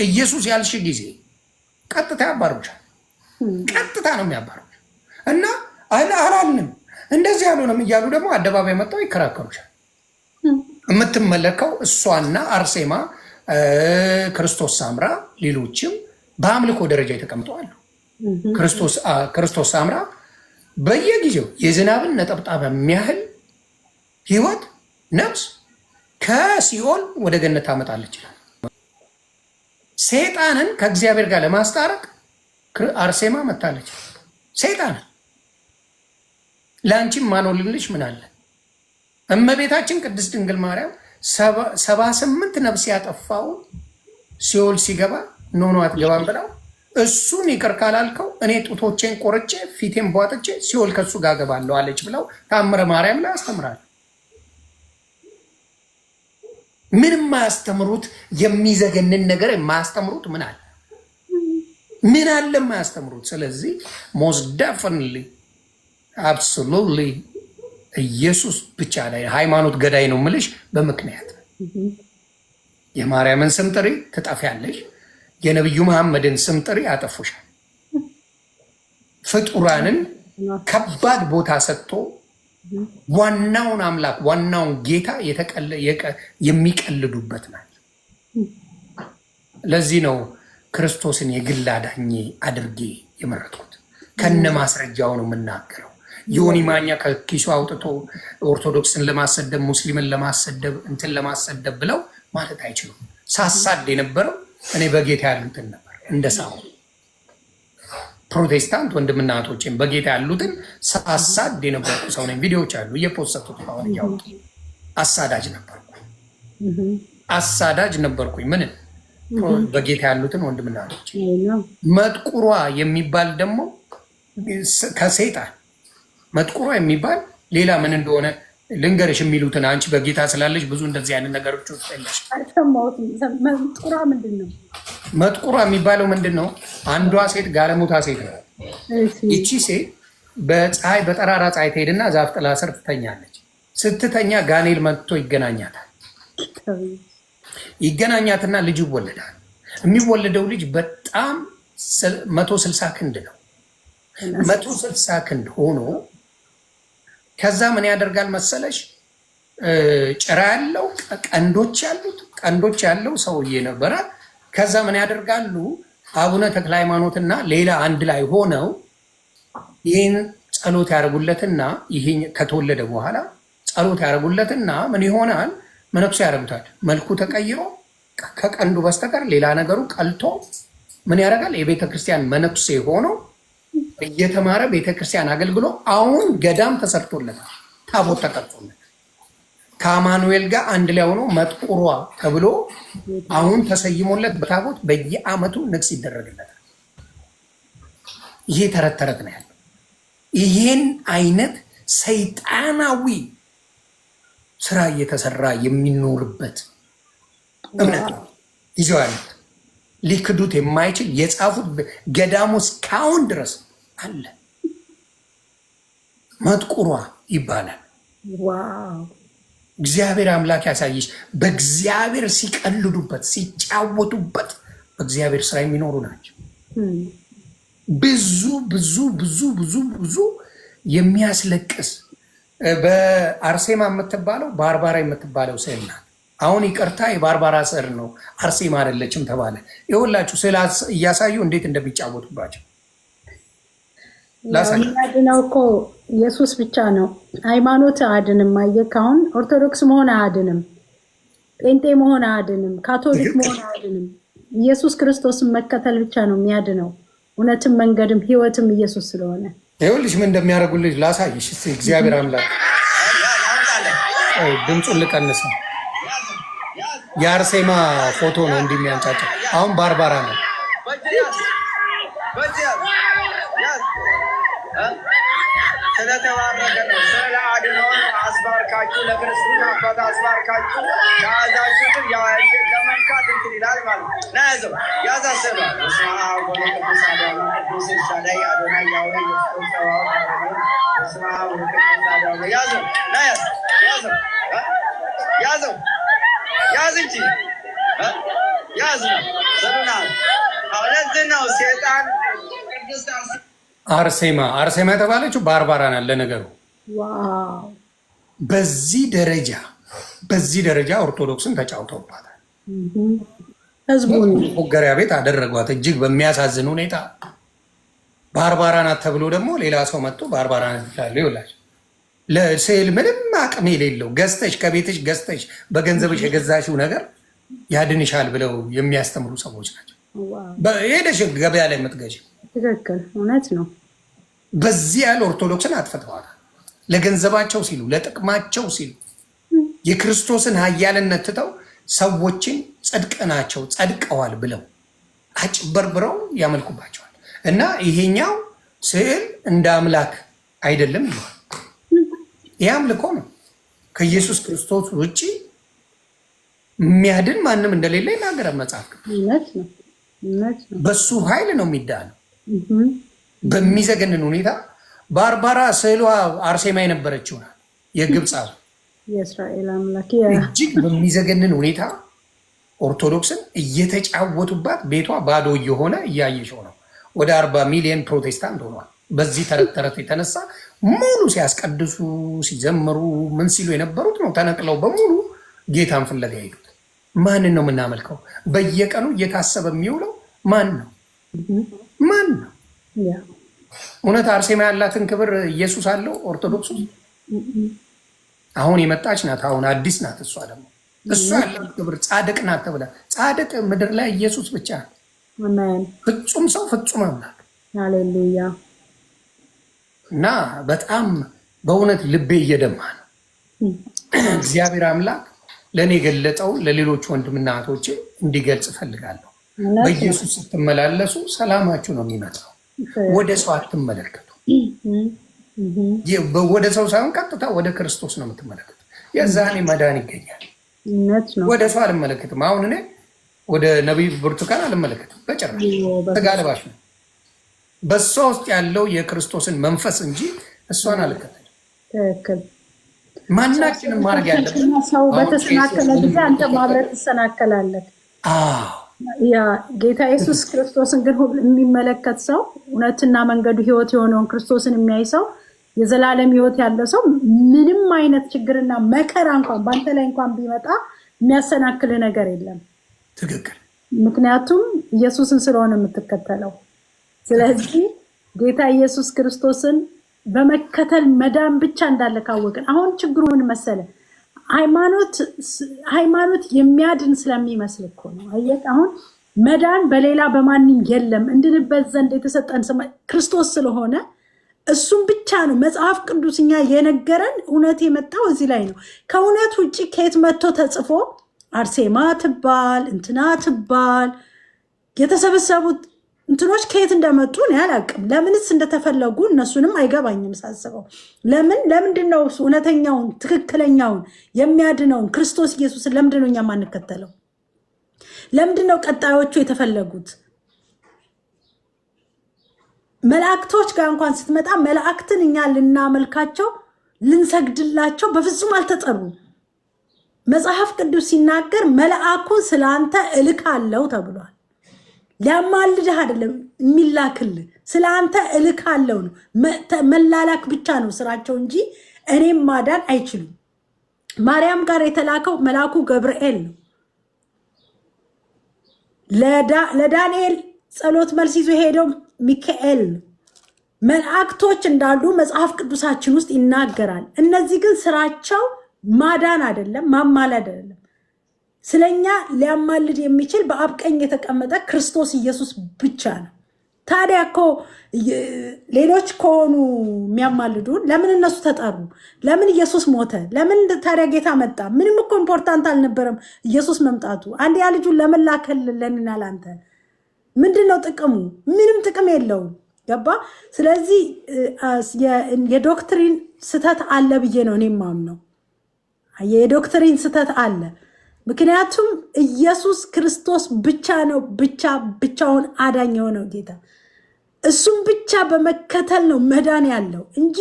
ኢየሱስ ያልሽ ጊዜ ቀጥታ ያባሩሻል። ቀጥታ ነው የሚያባሩሽ እና አላልንም እንደዚህ ያሉንም እያሉ ደግሞ አደባባይ መጣው ይከራከሩሻል። የምትመለከው እሷና አርሴማ፣ ክርስቶስ ሳምራ፣ ሌሎችም በአምልኮ ደረጃ የተቀምጠዋሉ። ክርስቶስ ሳምራ በየጊዜው የዝናብን ነጠብጣብ የሚያህል ህይወት ነፍስ ከሲኦል ወደ ገነት ታመጣለች። ሰይጣንን ከእግዚአብሔር ጋር ለማስታረቅ አርሴማ መታለች። ሰይጣንን ለአንቺም ማኖልልሽ ምን አለ? እመቤታችን ቅድስት ድንግል ማርያም 78 ነፍስ ያጠፋው ሲኦል ሲገባ ኖኖ አትገባም ብለው እሱን ይቅር ካላልከው እኔ ጡቶቼን ቆርጬ ፊቴን ቧጥጬ ሲኦል ከሱ ጋር ገባለሁ አለች ብለው ታምረ ማርያም ላይ ያስተምራሉ። ምንም ማያስተምሩት የሚዘገንን ነገር የማያስተምሩት ምን አለ? ምን አለ የማያስተምሩት? ስለዚህ ሞስት ዴፊኒትሊ አብሶሉትሊ ኢየሱስ ብቻ ላይ ሃይማኖት ገዳይ ነው የምልሽ በምክንያት የማርያምን ስም ጥሪ ትጠፊያለሽ። የነቢዩ መሐመድን ስም ጥሪ ያጠፉሻል። ፍጡራንን ከባድ ቦታ ሰጥቶ ዋናውን አምላክ ዋናውን ጌታ የሚቀልዱበት ናቸው። ለዚህ ነው ክርስቶስን የግል አዳኜ አድርጌ የመረጥኩት። ከነ ማስረጃው ነው የምናገረው። ዮኒ ማኛ ከኪሱ አውጥቶ ኦርቶዶክስን ለማሰደብ ሙስሊምን ለማሰደብ እንትን ለማሰደብ ብለው ማለት አይችሉም። ሳሳድ የነበረው እኔ በጌታ ያሉትን ነበር። እንደ ሳው ፕሮቴስታንት ወንድምና እህቶቼን በጌታ ያሉትን ሳሳድ የነበርኩ ሰው ነኝ። ቪዲዮዎች አሉ እየፖስተቱት አሁን እያወጡ አሳዳጅ ነበርኩኝ። ምን በጌታ ያሉትን ወንድምና እህቶቼ። መጥቁሯ የሚባል ደግሞ ከሰይጣን መጥቁሯ የሚባል ሌላ ምን እንደሆነ ልንገርሽ። የሚሉትን አንቺ በጌታ ስላለሽ ብዙ እንደዚህ አይነት ነገሮች ውስጥ ያለሽ። መጥቁሯ ምንድን ነው? መጥቁሯ የሚባለው ምንድን ነው? አንዷ ሴት ጋለሞታ ሴት ነው። ይቺ ሴት በፀሐይ በጠራራ ፀሐይ ትሄድና ዛፍ ጥላ ስር ትተኛለች። ስትተኛ ጋኔል መጥቶ ይገናኛታል። ይገናኛትና ልጅ ይወለዳል። የሚወለደው ልጅ በጣም 160 ክንድ ነው። 160 ክንድ ሆኖ ከዛ ምን ያደርጋል መሰለሽ? ጭራ ያለው ቀንዶች ያለው ሰውዬ ነበረ። ከዛ ምን ያደርጋሉ? አቡነ ተክለ ሃይማኖትና ሌላ አንድ ላይ ሆነው ይህን ጸሎት ያደርጉለትና ይሄ ከተወለደ በኋላ ጸሎት ያደርጉለትና ምን ይሆናል? መነኩሴ ያደርጉታል። መልኩ ተቀይሮ ከቀንዱ በስተቀር ሌላ ነገሩ ቀልቶ ምን ያደርጋል? የቤተ ክርስቲያን መነኩሴ ሆኖ እየተማረ ቤተክርስቲያን አገልግሎ አሁን ገዳም ተሰርቶለታል። ታቦት ተቀርጾለት ከአማኑኤል ጋር አንድ ላይ ሆኖ መጥቁሯ ተብሎ አሁን ተሰይሞለት በታቦት በየዓመቱ ንግስ ይደረግለታል። ይሄ ተረት ተረት ነው ያለው። ይሄን አይነት ሰይጣናዊ ስራ እየተሰራ የሚኖርበት እምነት ነው ይዘው ያሉት። ሊክዱት የማይችል የጻፉት ገዳሙ እስካሁን ድረስ አለ። መጥቁሯ ይባላል። እግዚአብሔር አምላክ ያሳይሽ። በእግዚአብሔር ሲቀልዱበት ሲጫወቱበት በእግዚአብሔር ስራ የሚኖሩ ናቸው። ብዙ ብዙ ብዙ ብዙ ብዙ የሚያስለቅስ በአርሴማ የምትባለው ባርባራ የምትባለው ስዕል ናት። አሁን ይቅርታ የባርባራ ስዕል ነው አርሴማ አይደለችም ተባለ። ይኸውላችሁ ስዕል እያሳዩ እንዴት እንደሚጫወቱባቸው የሚያድነው እኮ ኢየሱስ ብቻ ነው። ሃይማኖት አያድንም። አየህ፣ አሁን ኦርቶዶክስ መሆን አያድንም፣ ጴንጤ መሆን አያድንም፣ ካቶሊክ መሆን አያድንም። ኢየሱስ ክርስቶስን መከተል ብቻ ነው የሚያድነው። እውነትም መንገድም ህይወትም ኢየሱስ ስለሆነ ይኸውልሽ ምን እንደሚያደርጉልሽ ላሳይሽ። እግዚአብሔር አምላክ ድምፁን ልቀንስ። የአርሴማ ፎቶ ነው እንደሚያንጫጫው። አሁን ባርባራ ነው። ስለተባረከ ነው። ስለ አድኖን አስባርካችሁ ለክርስትና አባት አስባርካችሁ ያዛችሁትን ለመንካት እንትን ይላል ማለት ነው። ናያዘው ያዛሰባ ስማ ወደ ቅዱስ አዳማ ቅዱስ ሻላይ አዶና ያውሪ ሰዋው ስማ ወደ ቅዱስ አዳማ ያዘው ናያዘው ያዘው ያዝ እንጂ ያዝ ነው ዘሩናል አሁን ነው ሴጣን ቅድስት አርሴማ የተባለችው ባርባራ ናት። ለነገሩ ዋው በዚህ ደረጃ ኦርቶዶክስን ተጫውተውባታል። ህዝቡን ፎገሪያ ቤት አደረጓት እጅግ በሚያሳዝን ሁኔታ። ባርባራ ናት ተብሎ ደግሞ ሌላ ሰው መጥቶ ባርባራ ናት ይላል። ይኸውላችሁ ለስዕል ምንም አቅም የሌለው ገዝተሽ ከቤትሽ ገዝተሽ በገንዘብሽ የገዛሽው ነገር ያድንሻል ብለው የሚያስተምሩ ሰዎች ናቸው። ሄደሽ ገበያ ላይ የምትገዢ ትክክል፣ እውነት ነው። በዚህ ያለ ኦርቶዶክስን አጥፍተዋታል። ለገንዘባቸው ሲሉ ለጥቅማቸው ሲሉ የክርስቶስን ኃያልነት ትተው ሰዎችን ጽድቅ ናቸው ጸድቀዋል ብለው አጭበርብረው ያመልኩባቸዋል። እና ይሄኛው ስዕል እንደ አምላክ አይደለም ይለዋል። ይህ አምልኮ ነው። ከኢየሱስ ክርስቶስ ውጭ የሚያድን ማንም እንደሌለ ይናገራል መጽሐፍ። በሱ ኃይል ነው የሚዳነው። በሚዘገንን ሁኔታ ባርባራ ስዕሏ አርሴማ የነበረችው ናት። የግብፅ የእስራኤል አምላክ እጅግ በሚዘገንን ሁኔታ ኦርቶዶክስን እየተጫወቱባት ቤቷ ባዶ እየሆነ እያየሸው ነው። ወደ 40 ሚሊዮን ፕሮቴስታንት ሆኗል። በዚህ ተረት የተነሳ ሙሉ ሲያስቀድሱ ሲዘምሩ ምን ሲሉ የነበሩት ነው ተነቅለው በሙሉ ጌታን ፍለጋ ሄዱት። ማንን ነው የምናመልከው? በየቀኑ እየታሰበ የሚውለው ማን ነው? ማን ነው? እውነት አርሴማ ያላትን ክብር ኢየሱስ አለው ኦርቶዶክሱ? አሁን የመጣች ናት። አሁን አዲስ ናት። እሷ ደግሞ እሷ ያላት ክብር ጻድቅ ናት ተብላ። ጻድቅ ምድር ላይ ኢየሱስ ብቻ ፍጹም ሰው ፍጹም አምላክ። ሃሌሉያ። እና በጣም በእውነት ልቤ እየደማ ነው። እግዚአብሔር አምላክ ለእኔ የገለጠው ለሌሎች ወንድምና እህቶቼ እንዲገልጽ እፈልጋለሁ። በኢየሱስ ስትመላለሱ ሰላማችሁ ነው የሚመጣው። ወደ ሰው አትመለከቱ። ወደ ሰው ሳይሆን ቀጥታ ወደ ክርስቶስ ነው የምትመለከቱ። የዛኔ መዳን ይገኛል። ወደ ሰው አልመለከትም። አሁን እኔ ወደ ነቢይ ብርቱካን አልመለከትም በጭራሽ። ስጋ ለባሽ ነው። በሷ ውስጥ ያለው የክርስቶስን መንፈስ እንጂ እሷን አልከተልም። ማናችንም ማድረግ ያለብን ሰው በተሰናከለ ጊዜ አንተ ማብረት ትሰናከላለህ። ያ ጌታ ኢየሱስ ክርስቶስን ግን የሚመለከት ሰው እውነትና መንገዱ ሕይወት የሆነውን ክርስቶስን የሚያይ ሰው የዘላለም ሕይወት ያለው ሰው ምንም አይነት ችግርና መከራ እንኳን በአንተ ላይ እንኳን ቢመጣ የሚያሰናክል ነገር የለም። ትክክል። ምክንያቱም ኢየሱስን ስለሆነ የምትከተለው። ስለዚህ ጌታ ኢየሱስ ክርስቶስን በመከተል መዳን ብቻ እንዳለ ካወቅን፣ አሁን ችግሩ ምን መሰለ? ሃይማኖት የሚያድን ስለሚመስል እኮ ነው። አየህ፣ አሁን መዳን በሌላ በማንም የለም። እንድንበት ዘንድ የተሰጠን ክርስቶስ ስለሆነ እሱም ብቻ ነው። መጽሐፍ ቅዱስኛ የነገረን እውነት የመጣው እዚህ ላይ ነው። ከእውነት ውጭ ከየት መጥቶ ተጽፎ አርሴማ ትባል እንትና ትባል የተሰበሰቡት እንትኖች ከየት እንደመጡ እኔ አላውቅም። ለምንስ እንደተፈለጉ እነሱንም አይገባኝም ሳስበው። ለምንድን ነው እውነተኛውን ትክክለኛውን የሚያድነውን ክርስቶስ ኢየሱስን ለምንድን ነው እኛ ማንከተለው? ለምንድን ነው ቀጣዮቹ የተፈለጉት? መላእክቶች ጋር እንኳን ስትመጣ መላእክትን እኛ ልናመልካቸው ልንሰግድላቸው በፍጹም አልተጠሩም። መጽሐፍ ቅዱስ ሲናገር መልአኩን ስለአንተ እልካለሁ ተብሏል። ሊያማልድህ አይደለም የሚላክልህ፣ ስለ አንተ እልካለሁ ነው። መላላክ ብቻ ነው ስራቸው እንጂ እኔም ማዳን አይችሉም። ማርያም ጋር የተላከው መልአኩ ገብርኤል ነው። ለዳንኤል ጸሎት መልስ ይዞ ሄደው ሚካኤል ነው። መላእክቶች እንዳሉ መጽሐፍ ቅዱሳችን ውስጥ ይናገራል። እነዚህ ግን ስራቸው ማዳን አይደለም፣ ማማለድ አይደለም። ስለኛ ሊያማልድ የሚችል በአብ ቀኝ የተቀመጠ ክርስቶስ ኢየሱስ ብቻ ነው። ታዲያ እኮ ሌሎች ከሆኑ የሚያማልዱን ለምን እነሱ ተጠሩ? ለምን ኢየሱስ ሞተ? ለምን ታዲያ ጌታ መጣ? ምንም እኮ ኢምፖርታንት አልነበረም ኢየሱስ መምጣቱ። አንድ ያ ልጁን ለምን ላከልለንና ላንተ ምንድን ነው ጥቅሙ? ምንም ጥቅም የለውም። ገባ? ስለዚህ የዶክትሪን ስተት አለ ብዬ ነው እኔ የማምነው። የዶክትሪን ስተት አለ። ምክንያቱም ኢየሱስ ክርስቶስ ብቻ ነው ብቻውን አዳኝ የሆነው ጌታ። እሱም ብቻ በመከተል ነው መዳን ያለው እንጂ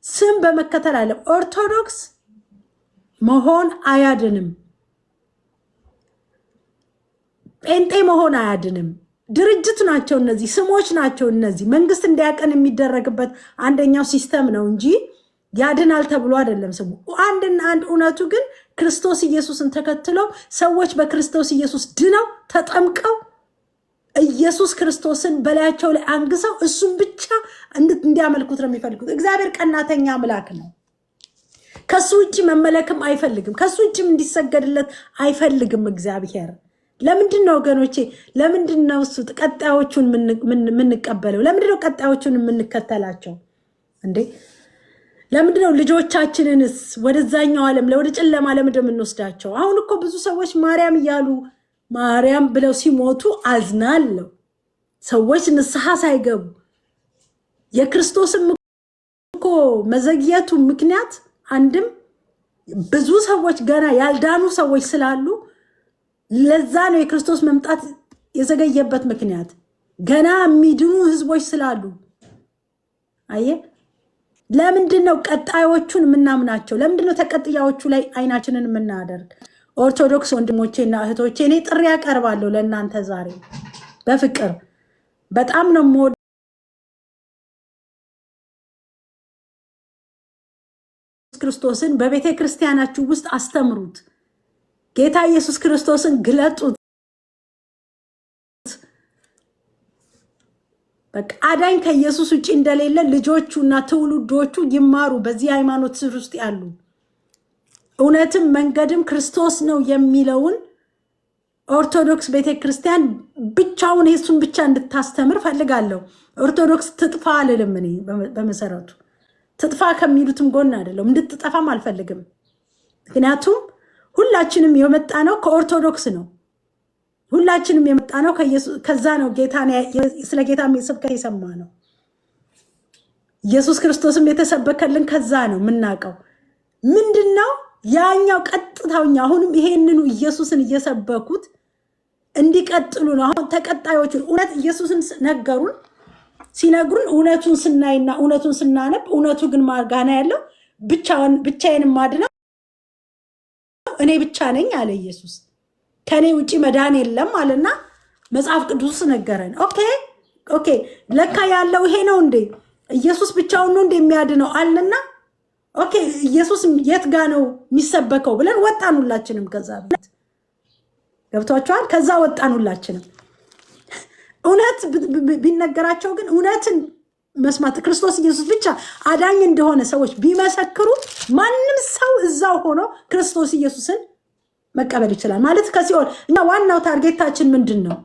ስም በመከተል አለ። ኦርቶዶክስ መሆን አያድንም። ጴንጤ መሆን አያድንም። ድርጅት ናቸው እነዚህ፣ ስሞች ናቸው እነዚህ። መንግስት እንዲያቀን የሚደረግበት አንደኛው ሲስተም ነው እንጂ ያድናል ተብሎ አይደለም ስሙ። አንድና አንድ እውነቱ ግን ክርስቶስ ኢየሱስን ተከትለው ሰዎች በክርስቶስ ኢየሱስ ድነው ተጠምቀው ኢየሱስ ክርስቶስን በላያቸው ላይ አንግሰው እሱን ብቻ እንዲያመልኩት ነው የሚፈልጉት። እግዚአብሔር ቀናተኛ አምላክ ነው። ከሱ ውጭ መመለክም አይፈልግም። ከሱ ውጭም እንዲሰገድለት አይፈልግም እግዚአብሔር። ለምንድን ነው ወገኖቼ? ለምንድን ነው እሱ ቀጣዮቹን የምንቀበለው? ለምንድን ነው ቀጣዮቹን የምንከተላቸው እንዴ? ለምንድን ነው ልጆቻችንንስ ወደዛኛው ዓለም ወደ ጨለማ ዓለም የምንወስዳቸው? አሁን እኮ ብዙ ሰዎች ማርያም እያሉ ማርያም ብለው ሲሞቱ አዝናለሁ። ሰዎች ንስሐ ሳይገቡ የክርስቶስም እኮ መዘግየቱ ምክንያት አንድም ብዙ ሰዎች ገና ያልዳኑ ሰዎች ስላሉ ለዛ ነው የክርስቶስ መምጣት የዘገየበት ምክንያት። ገና የሚድኑ ህዝቦች ስላሉ አየ። ለምንድን ነው ቀጣዮቹን የምናምናቸው? ለምንድን ነው ተቀጥያዎቹ ላይ አይናችንን የምናደርግ? ኦርቶዶክስ ወንድሞቼና እህቶቼ እኔ ጥሪ ያቀርባለሁ ለእናንተ ዛሬ በፍቅር በጣም ነው የምወደው። ክርስቶስን በቤተ ክርስቲያናችሁ ውስጥ አስተምሩት። ጌታ ኢየሱስ ክርስቶስን ግለጡት። በቃ አዳኝ ከኢየሱስ ውጭ እንደሌለ ልጆቹና ትውልዶቹ ይማሩ። በዚህ ሃይማኖት ስር ውስጥ ያሉ እውነትም መንገድም ክርስቶስ ነው የሚለውን ኦርቶዶክስ ቤተክርስቲያን ብቻውን እሱን ብቻ እንድታስተምር ፈልጋለሁ። ኦርቶዶክስ ትጥፋ አልልም እኔ በመሰረቱ ትጥፋ ከሚሉትም ጎን አይደለም፣ እንድትጠፋም አልፈልግም። ምክንያቱም ሁላችንም የመጣ ነው ከኦርቶዶክስ ነው። ሁላችንም የመጣ ነው ከዛ ነው። ስለ ጌታ ስብከት የሰማ ነው። ኢየሱስ ክርስቶስም የተሰበከልን ከዛ ነው የምናውቀው። ምንድነው ያኛው ቀጥታውኛ አሁንም ይሄንኑ ኢየሱስን እየሰበኩት እንዲቀጥሉ ነው። አሁን ተቀጣዮቹ እውነት ኢየሱስን ነገሩን ሲነግሩን እውነቱን ስናይና እውነቱን ስናነብ እውነቱ ግን ማጋና ያለው ብቻዬን ማድነው እኔ ብቻ ነኝ አለ ኢየሱስ። ከኔ ውጪ መዳን የለም አለና መጽሐፍ ቅዱስ ነገረን። ኦኬ ለካ ያለው ይሄ ነው እንዴ? ኢየሱስ ብቻውን ነው እንዴ የሚያድነው አለና ኦኬ ኢየሱስ የት ጋ ነው የሚሰበከው ብለን ወጣን ሁላችንም። ከዛ ቤት ገብቷቸዋል። ከዛ ወጣን ሁላችንም። እውነት ቢነገራቸው ግን እውነትን መስማት ክርስቶስ ኢየሱስ ብቻ አዳኝ እንደሆነ ሰዎች ቢመሰክሩ ማንም ሰው እዛው ሆኖ ክርስቶስ ኢየሱስን መቀበል ይችላል ማለት ከሲኦል። እና ዋናው ታርጌታችን ምንድን ነው?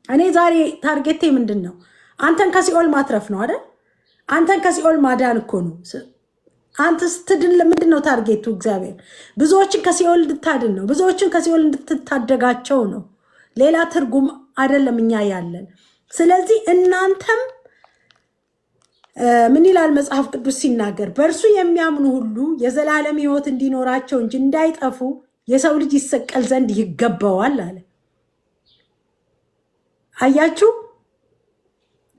እኔ ዛሬ ታርጌቴ ምንድን ነው? አንተን ከሲኦል ማትረፍ ነው አይደል? አንተን ከሲኦል ማዳን እኮ ነው። አንተ ስትድን ምንድን ነው ታርጌቱ? እግዚአብሔር ብዙዎችን ከሲኦል እንድታድን ነው። ብዙዎችን ከሲኦል እንድትታደጋቸው ነው። ሌላ ትርጉም አይደለም እኛ ያለን። ስለዚህ እናንተም ምን ይላል መጽሐፍ ቅዱስ ሲናገር? በእርሱ የሚያምኑ ሁሉ የዘላለም ሕይወት እንዲኖራቸው እንጂ እንዳይጠፉ የሰው ልጅ ይሰቀል ዘንድ ይገባዋል አለ። አያችሁ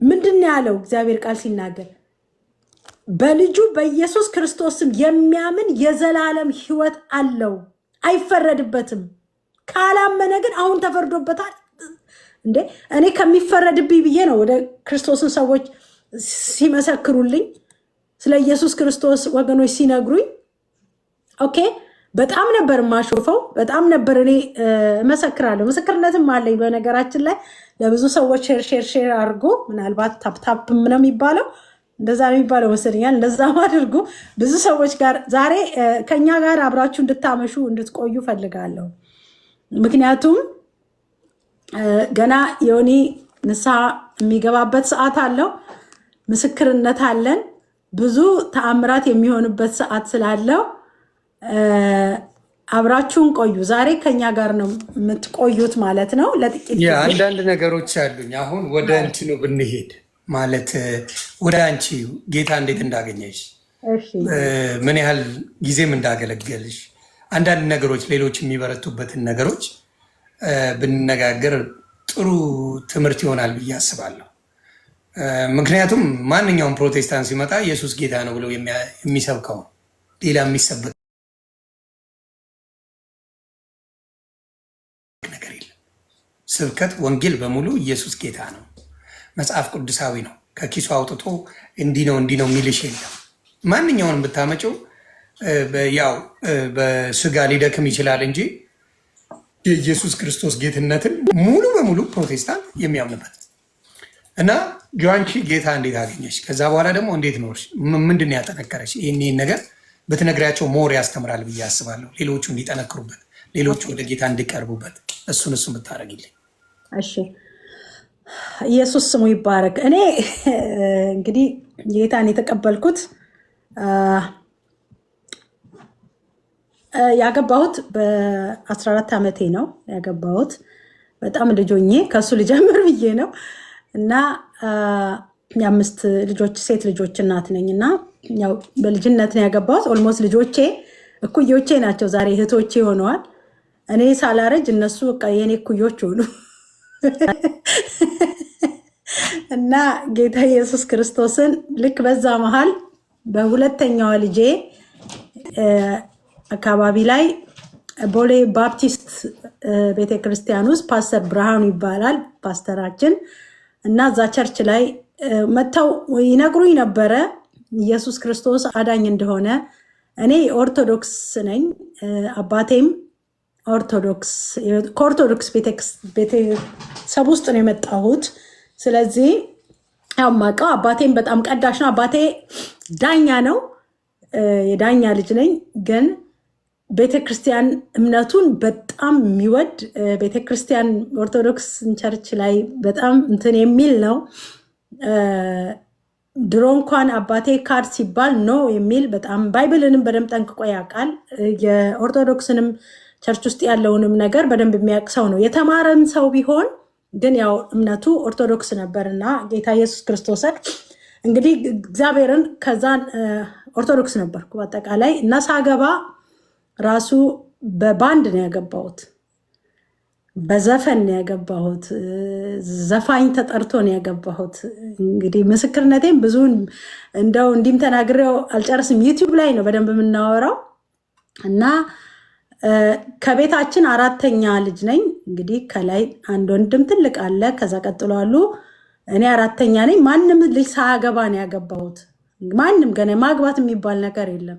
ምንድን ነው ያለው እግዚአብሔር ቃል ሲናገር? በልጁ በኢየሱስ ክርስቶስም የሚያምን የዘላለም ሕይወት አለው፣ አይፈረድበትም። ካላመነ ግን አሁን ተፈርዶበታል። እንዴ እኔ ከሚፈረድብኝ ብዬ ነው ወደ ክርስቶስን ሰዎች ሲመሰክሩልኝ ስለ ኢየሱስ ክርስቶስ ወገኖች ሲነግሩኝ ኦኬ በጣም ነበር ማሾፈው። በጣም ነበር እኔ መሰክራለሁ። ምስክርነትም አለኝ በነገራችን ላይ ለብዙ ሰዎች ሼር አድርጎ ምናልባት ታፕታፕ ነው የሚባለው እንደዛ ነው የሚባለው መስለኛል። እንደዛም አድርጎ ብዙ ሰዎች ጋር ዛሬ ከኛ ጋር አብራችሁ እንድታመሹ እንድትቆዩ ፈልጋለሁ። ምክንያቱም ገና ዮኒ ንስሐ የሚገባበት ሰዓት አለው። ምስክርነት አለን። ብዙ ተአምራት የሚሆንበት ሰዓት ስላለው አብራችሁን ቆዩ። ዛሬ ከኛ ጋር ነው የምትቆዩት ማለት ነው። ለጥቂት አንዳንድ ነገሮች አሉኝ። አሁን ወደ እንትኑ ብንሄድ ማለት ወደ አንቺ ጌታ እንዴት እንዳገኘሽ፣ ምን ያህል ጊዜም እንዳገለገልሽ አንዳንድ ነገሮች ሌሎች የሚበረቱበትን ነገሮች ብንነጋገር ጥሩ ትምህርት ይሆናል ብዬ አስባለሁ። ምክንያቱም ማንኛውም ፕሮቴስታንት ሲመጣ ኢየሱስ ጌታ ነው ብለው የሚሰብከው ሌላ የሚሰበክ ነገር የለም። ስብከት ወንጌል በሙሉ ኢየሱስ ጌታ ነው፣ መጽሐፍ ቅዱሳዊ ነው። ከኪሱ አውጥቶ እንዲህ ነው የሚልሽ የለም። ማንኛውንም ብታመጪው ያው በስጋ ሊደክም ይችላል እንጂ የኢየሱስ ክርስቶስ ጌትነትን ሙሉ በሙሉ ፕሮቴስታንት የሚያምንበት እና ጆንቺ ጌታ እንዴት አገኘች? ከዛ በኋላ ደግሞ እንዴት ኖርሽ? ምንድን ያጠነከረች? ይህን ነገር ብትነግሪያቸው ሞር ያስተምራል ብዬ አስባለሁ። ሌሎቹ እንዲጠነክሩበት፣ ሌሎቹ ወደ ጌታ እንዲቀርቡበት እሱን ብታደርጊልኝ። እሺ፣ ኢየሱስ ስሙ ይባረክ። እኔ እንግዲህ ጌታን የተቀበልኩት ያገባሁት በ14 ዓመቴ ነው ያገባሁት። በጣም ልጆኜ ከሱ ልጀምር ብዬ ነው እና የ5 ልጆች ሴት ልጆች እናት ነኝ እና ያው በልጅነት ነው ያገባሁት። ኦልሞስት ልጆቼ እኩዮቼ ናቸው፣ ዛሬ እህቶቼ ሆነዋል። እኔ ሳላረጅ እነሱ በቃ የኔ እኩዮች ሆኑ እና ጌታ ኢየሱስ ክርስቶስን ልክ በዛ መሃል በሁለተኛዋ ልጄ አካባቢ ላይ ቦሌ ባፕቲስት ቤተክርስቲያን ውስጥ ፓስተር ብርሃኑ ይባላል ፓስተራችን እና እዛ ቸርች ላይ መጥተው ይነግሩኝ ነበረ ኢየሱስ ክርስቶስ አዳኝ እንደሆነ። እኔ ኦርቶዶክስ ነኝ፣ አባቴም ኦርቶዶክስ፣ ከኦርቶዶክስ ቤተሰብ ውስጥ ነው የመጣሁት። ስለዚህ ያው ማውቀው አባቴም በጣም ቀዳሽ ነው። አባቴ ዳኛ ነው፣ የዳኛ ልጅ ነኝ። ግን ቤተክርስቲያን እምነቱን በጣም የሚወድ ቤተክርስቲያን ኦርቶዶክስ ቸርች ላይ በጣም እንትን የሚል ነው። ድሮ እንኳን አባቴ ካድ ሲባል ኖ የሚል በጣም ባይብልንም በደንብ ጠንቅቆ ያውቃል። የኦርቶዶክስንም ቸርች ውስጥ ያለውንም ነገር በደንብ የሚያውቅ ሰው ነው። የተማረም ሰው ቢሆን ግን ያው እምነቱ ኦርቶዶክስ ነበር እና ጌታ ኢየሱስ ክርስቶስን እንግዲህ እግዚአብሔርን ከዛን ኦርቶዶክስ ነበርኩ በአጠቃላይ እና ሳገባ ራሱ በባንድ ነው ያገባሁት፣ በዘፈን ነው ያገባሁት፣ ዘፋኝ ተጠርቶ ነው ያገባሁት። እንግዲህ ምስክርነቴም ብዙ እንደው እንዲም ተናግሬው አልጨርስም። ዩቲዩብ ላይ ነው በደንብ የምናወራው እና ከቤታችን 4ተኛ ልጅ ነኝ። እንግዲህ ከላይ አንድ ወንድም ትልቅ አለ፣ ከዛ ቀጥሎ አሉ። እኔ 4ተኛ ነኝ። ማንም ልጅ ሳያገባ ነው ያገባሁት። ማንም ገና ማግባት የሚባል ነገር የለም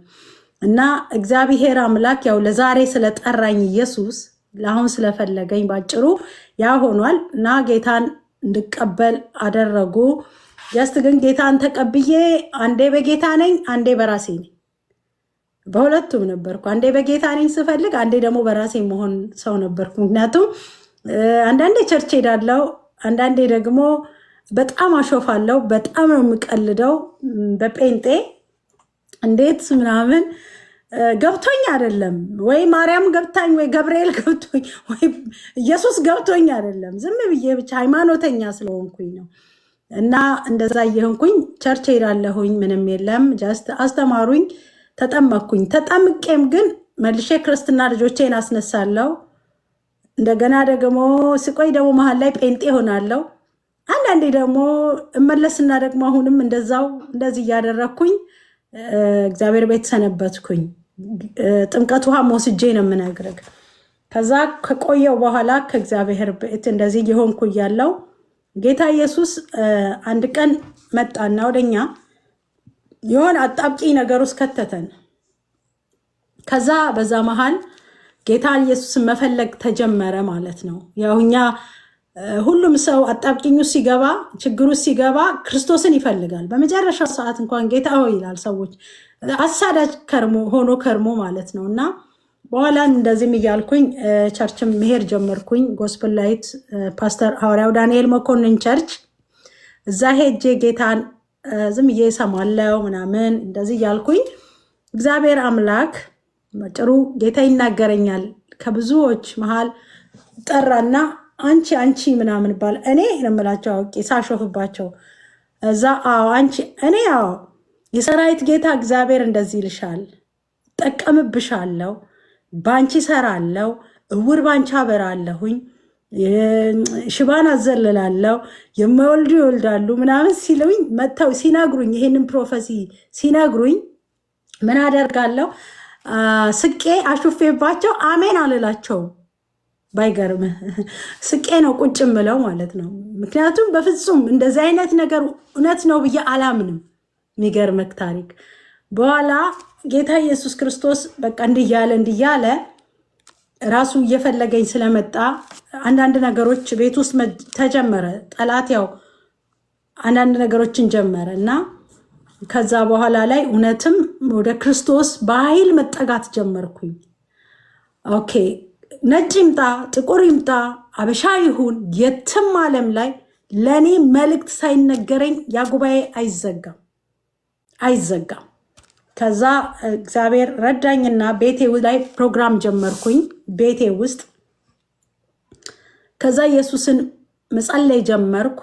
እና እግዚአብሔር አምላክ ያው ለዛሬ ስለጠራኝ ኢየሱስ ለአሁን ስለፈለገኝ ባጭሩ ያ ሆኗል እና ጌታን እንድቀበል አደረጉ። ጀስት ግን ጌታን ተቀብዬ አንዴ በጌታ ነኝ፣ አንዴ በራሴ ነኝ። በሁለቱም ነበርኩ። አንዴ በጌታ ነኝ ስፈልግ፣ አንዴ ደግሞ በራሴ መሆን ሰው ነበርኩ። ምክንያቱም አንዳንዴ ቸርች ሄዳለው፣ አንዳንዴ ደግሞ በጣም አሾፋለው፣ በጣም ነው የምቀልደው በጴንጤ እንዴት ምናምን ገብቶኝ አይደለም ወይ ማርያም ገብታኝ ወይ ገብርኤል ገብቶኝ ወይ ኢየሱስ ገብቶኝ አይደለም። ዝም ብዬ ብቻ ሃይማኖተኛ ስለሆንኩኝ ነው። እና እንደዛ እየሆንኩኝ ቸርች ሄዳለሁኝ፣ ምንም የለም። ጀስት አስተማሩኝ፣ ተጠመቅኩኝ። ተጠምቄም ግን መልሼ ክርስትና ልጆቼን አስነሳለሁ። እንደገና ደግሞ ስቆይ ደግሞ መሀል ላይ ጴንጤ ሆናለሁ። አንዳንዴ ደግሞ እመለስና ደግሞ አሁንም እንደዛው እንደዚህ እያደረግኩኝ እግዚአብሔር ቤት ሰነበትኩኝ። ጥምቀት ውሃ ወስጄ ነው የምነግርህ። ከዛ ከቆየው በኋላ ከእግዚአብሔር ቤት እንደዚህ የሆንኩ እያለው ጌታ ኢየሱስ አንድ ቀን መጣና ወደኛ የሆነ አጣብቂ ነገር ውስጥ ከተተን። ከዛ በዛ መሃል ጌታ ኢየሱስን መፈለግ ተጀመረ ማለት ነው። ያው እኛ ሁሉም ሰው አጣብቂኝ ውስጥ ሲገባ፣ ችግር ውስጥ ሲገባ ክርስቶስን ይፈልጋል። በመጨረሻ ሰዓት እንኳን ጌታ ሆይ ይላል። ሰዎች አሳዳጅ ሆኖ ከርሞ ማለት ነው። እና በኋላ እንደዚህም እያልኩኝ ቸርችም መሄድ ጀመርኩኝ። ጎስፕል ላይት ፓስተር ሐዋርያው ዳንኤል መኮንን ቸርች፣ እዛ ሄጄ ጌታን ዝም እየሰማለው ምናምን እንደዚህ እያልኩኝ እግዚአብሔር አምላክ በጭሩ ጌታ ይናገረኛል። ከብዙዎች መሃል ጠራና አንቺ ምናምን ባል እኔ ለምላቸው አውቄ ሳሾፍባቸው እዛ አንቺ እኔ የሰራዊት ጌታ እግዚአብሔር እንደዚህ ይልሻል፣ ጠቀምብሻለሁ፣ ባንቺ ሰራለው፣ እውር ባንቺ አበራለሁኝ፣ ሽባን አዘልላለሁ፣ የማይወልዱ ይወልዳሉ ምናምን ሲሉኝ መጥተው ሲነግሩኝ፣ ይሄንን ፕሮፌሲ ሲነግሩኝ ምን አደርጋለሁ? ስቄ አሹፌባቸው አሜን አልላቸው። ባይገርም ስቄ ነው ቁጭ ምለው ማለት ነው። ምክንያቱም በፍጹም እንደዚህ አይነት ነገር እውነት ነው ብዬ አላምንም። የሚገርምክ ታሪክ በኋላ ጌታ ኢየሱስ ክርስቶስ በቃ እንዲያለ ራሱ እየፈለገኝ ስለመጣ አንዳንድ ነገሮች ቤት ውስጥ ተጀመረ። ጠላት ያው አንዳንድ ነገሮችን ጀመረ እና ከዛ በኋላ ላይ እውነትም ወደ ክርስቶስ በኃይል መጠጋት ጀመርኩኝ። ኦኬ ነጭ ይምጣ ጥቁር ይምጣ አበሻ ይሁን የትም ዓለም ላይ ለእኔ መልእክት ሳይነገረኝ ያ ጉባኤ አይዘጋም። ከዛ እግዚአብሔር ረዳኝና ቤቴ ላይ ፕሮግራም ጀመርኩኝ ቤቴ ውስጥ። ከዛ ኢየሱስን መጸለይ ጀመርኩ።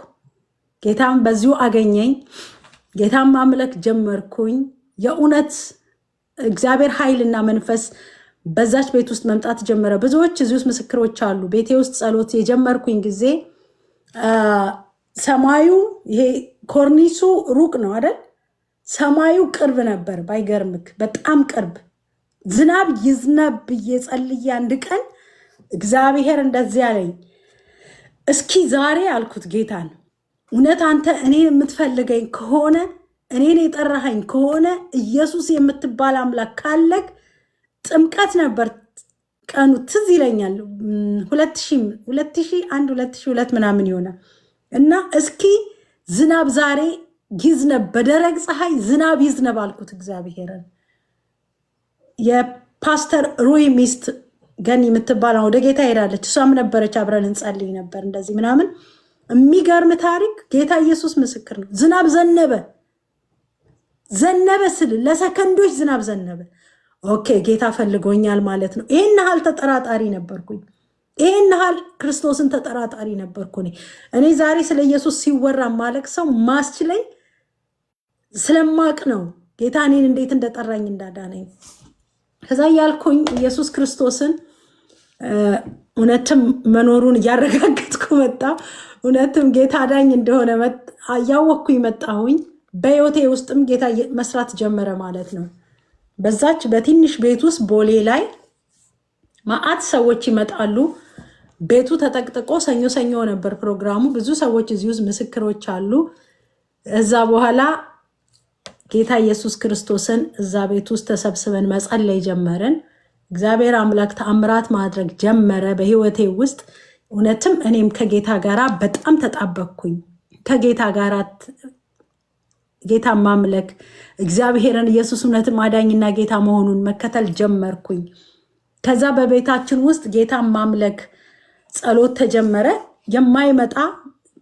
ጌታም በዚሁ አገኘኝ። ጌታም ማምለክ ጀመርኩኝ። የእውነት እግዚአብሔር ኃይልና መንፈስ በዛች ቤት ውስጥ መምጣት ጀመረ። ብዙዎች እዚህ ውስጥ ምስክሮች አሉ። ቤቴ ውስጥ ጸሎት የጀመርኩኝ ጊዜ ሰማዩ ይሄ ኮርኒሱ ሩቅ ነው አይደል? ሰማዩ ቅርብ ነበር። ባይገርምክ በጣም ቅርብ። ዝናብ ይዝነብ ብዬ ጸልዬ አንድ ቀን እግዚአብሔር እንደዚህ አለኝ፣ እስኪ ዛሬ አልኩት ጌታን፣ እውነት አንተ እኔን የምትፈልገኝ ከሆነ እኔን የጠራኸኝ ከሆነ ኢየሱስ የምትባል አምላክ ካለክ ጥምቀት ነበር ቀኑ ትዝ ይለኛል 2001 2002 ምናምን ይሆናል እና እስኪ ዝናብ ዛሬ ይዝነብ በደረቅ ፀሐይ ዝናብ ይዝነብ አልኩት እግዚአብሔርን። የፓስተር ሩይ ሚስት ገኒ የምትባል ወደ ጌታ ሄዳለች። እሷም ነበረች፣ አብረን እንጸልይ ነበር እንደዚህ ምናምን። የሚገርም ታሪክ። ጌታ ኢየሱስ ምስክር ነው። ዝናብ ዘነበ ስል ለሰከንዶች ዝናብ ዘነበ። ኦኬ ጌታ ፈልጎኛል ማለት ነው። ይሄን ያህል ተጠራጣሪ ነበርኩኝ። ይሄን ያህል ክርስቶስን ተጠራጣሪ ነበርኩ። እኔ ዛሬ ስለ ኢየሱስ ሲወራ ማለቅ ሰው ማስችለኝ ስለማቅ ነው ጌታ እኔን እንዴት እንደጠራኝ እንዳዳነኝ። ከዛ ያልኩኝ ኢየሱስ ክርስቶስን እውነትም መኖሩን እያረጋገጥኩ መጣ። እውነትም ጌታ አዳኝ እንደሆነ እያወቅኩኝ መጣሁኝ። በህይወቴ ውስጥም ጌታ መስራት ጀመረ ማለት ነው። በዛች በትንሽ ቤት ውስጥ ቦሌ ላይ ማአት ሰዎች ይመጣሉ። ቤቱ ተጠቅጥቆ ሰኞ ነበር ፕሮግራሙ። ብዙ ሰዎች እዚህ ውስጥ ምስክሮች አሉ። እዛ በኋላ ጌታ ኢየሱስ ክርስቶስን እዛ ቤት ውስጥ ተሰብስበን መጸለይ ጀመርን። እግዚአብሔር አምላክ ተአምራት ማድረግ ጀመረ በህይወቴ ውስጥ። እውነትም እኔም ከጌታ ጋር በጣም ተጣበቅኩኝ። ከጌታ ጋር ጌታ ማምለክ እግዚአብሔርን ኢየሱስ እውነትም አዳኝና ጌታ መሆኑን መከተል ጀመርኩኝ። ከዛ በቤታችን ውስጥ ጌታ ማምለክ ጸሎት ተጀመረ። የማይመጣ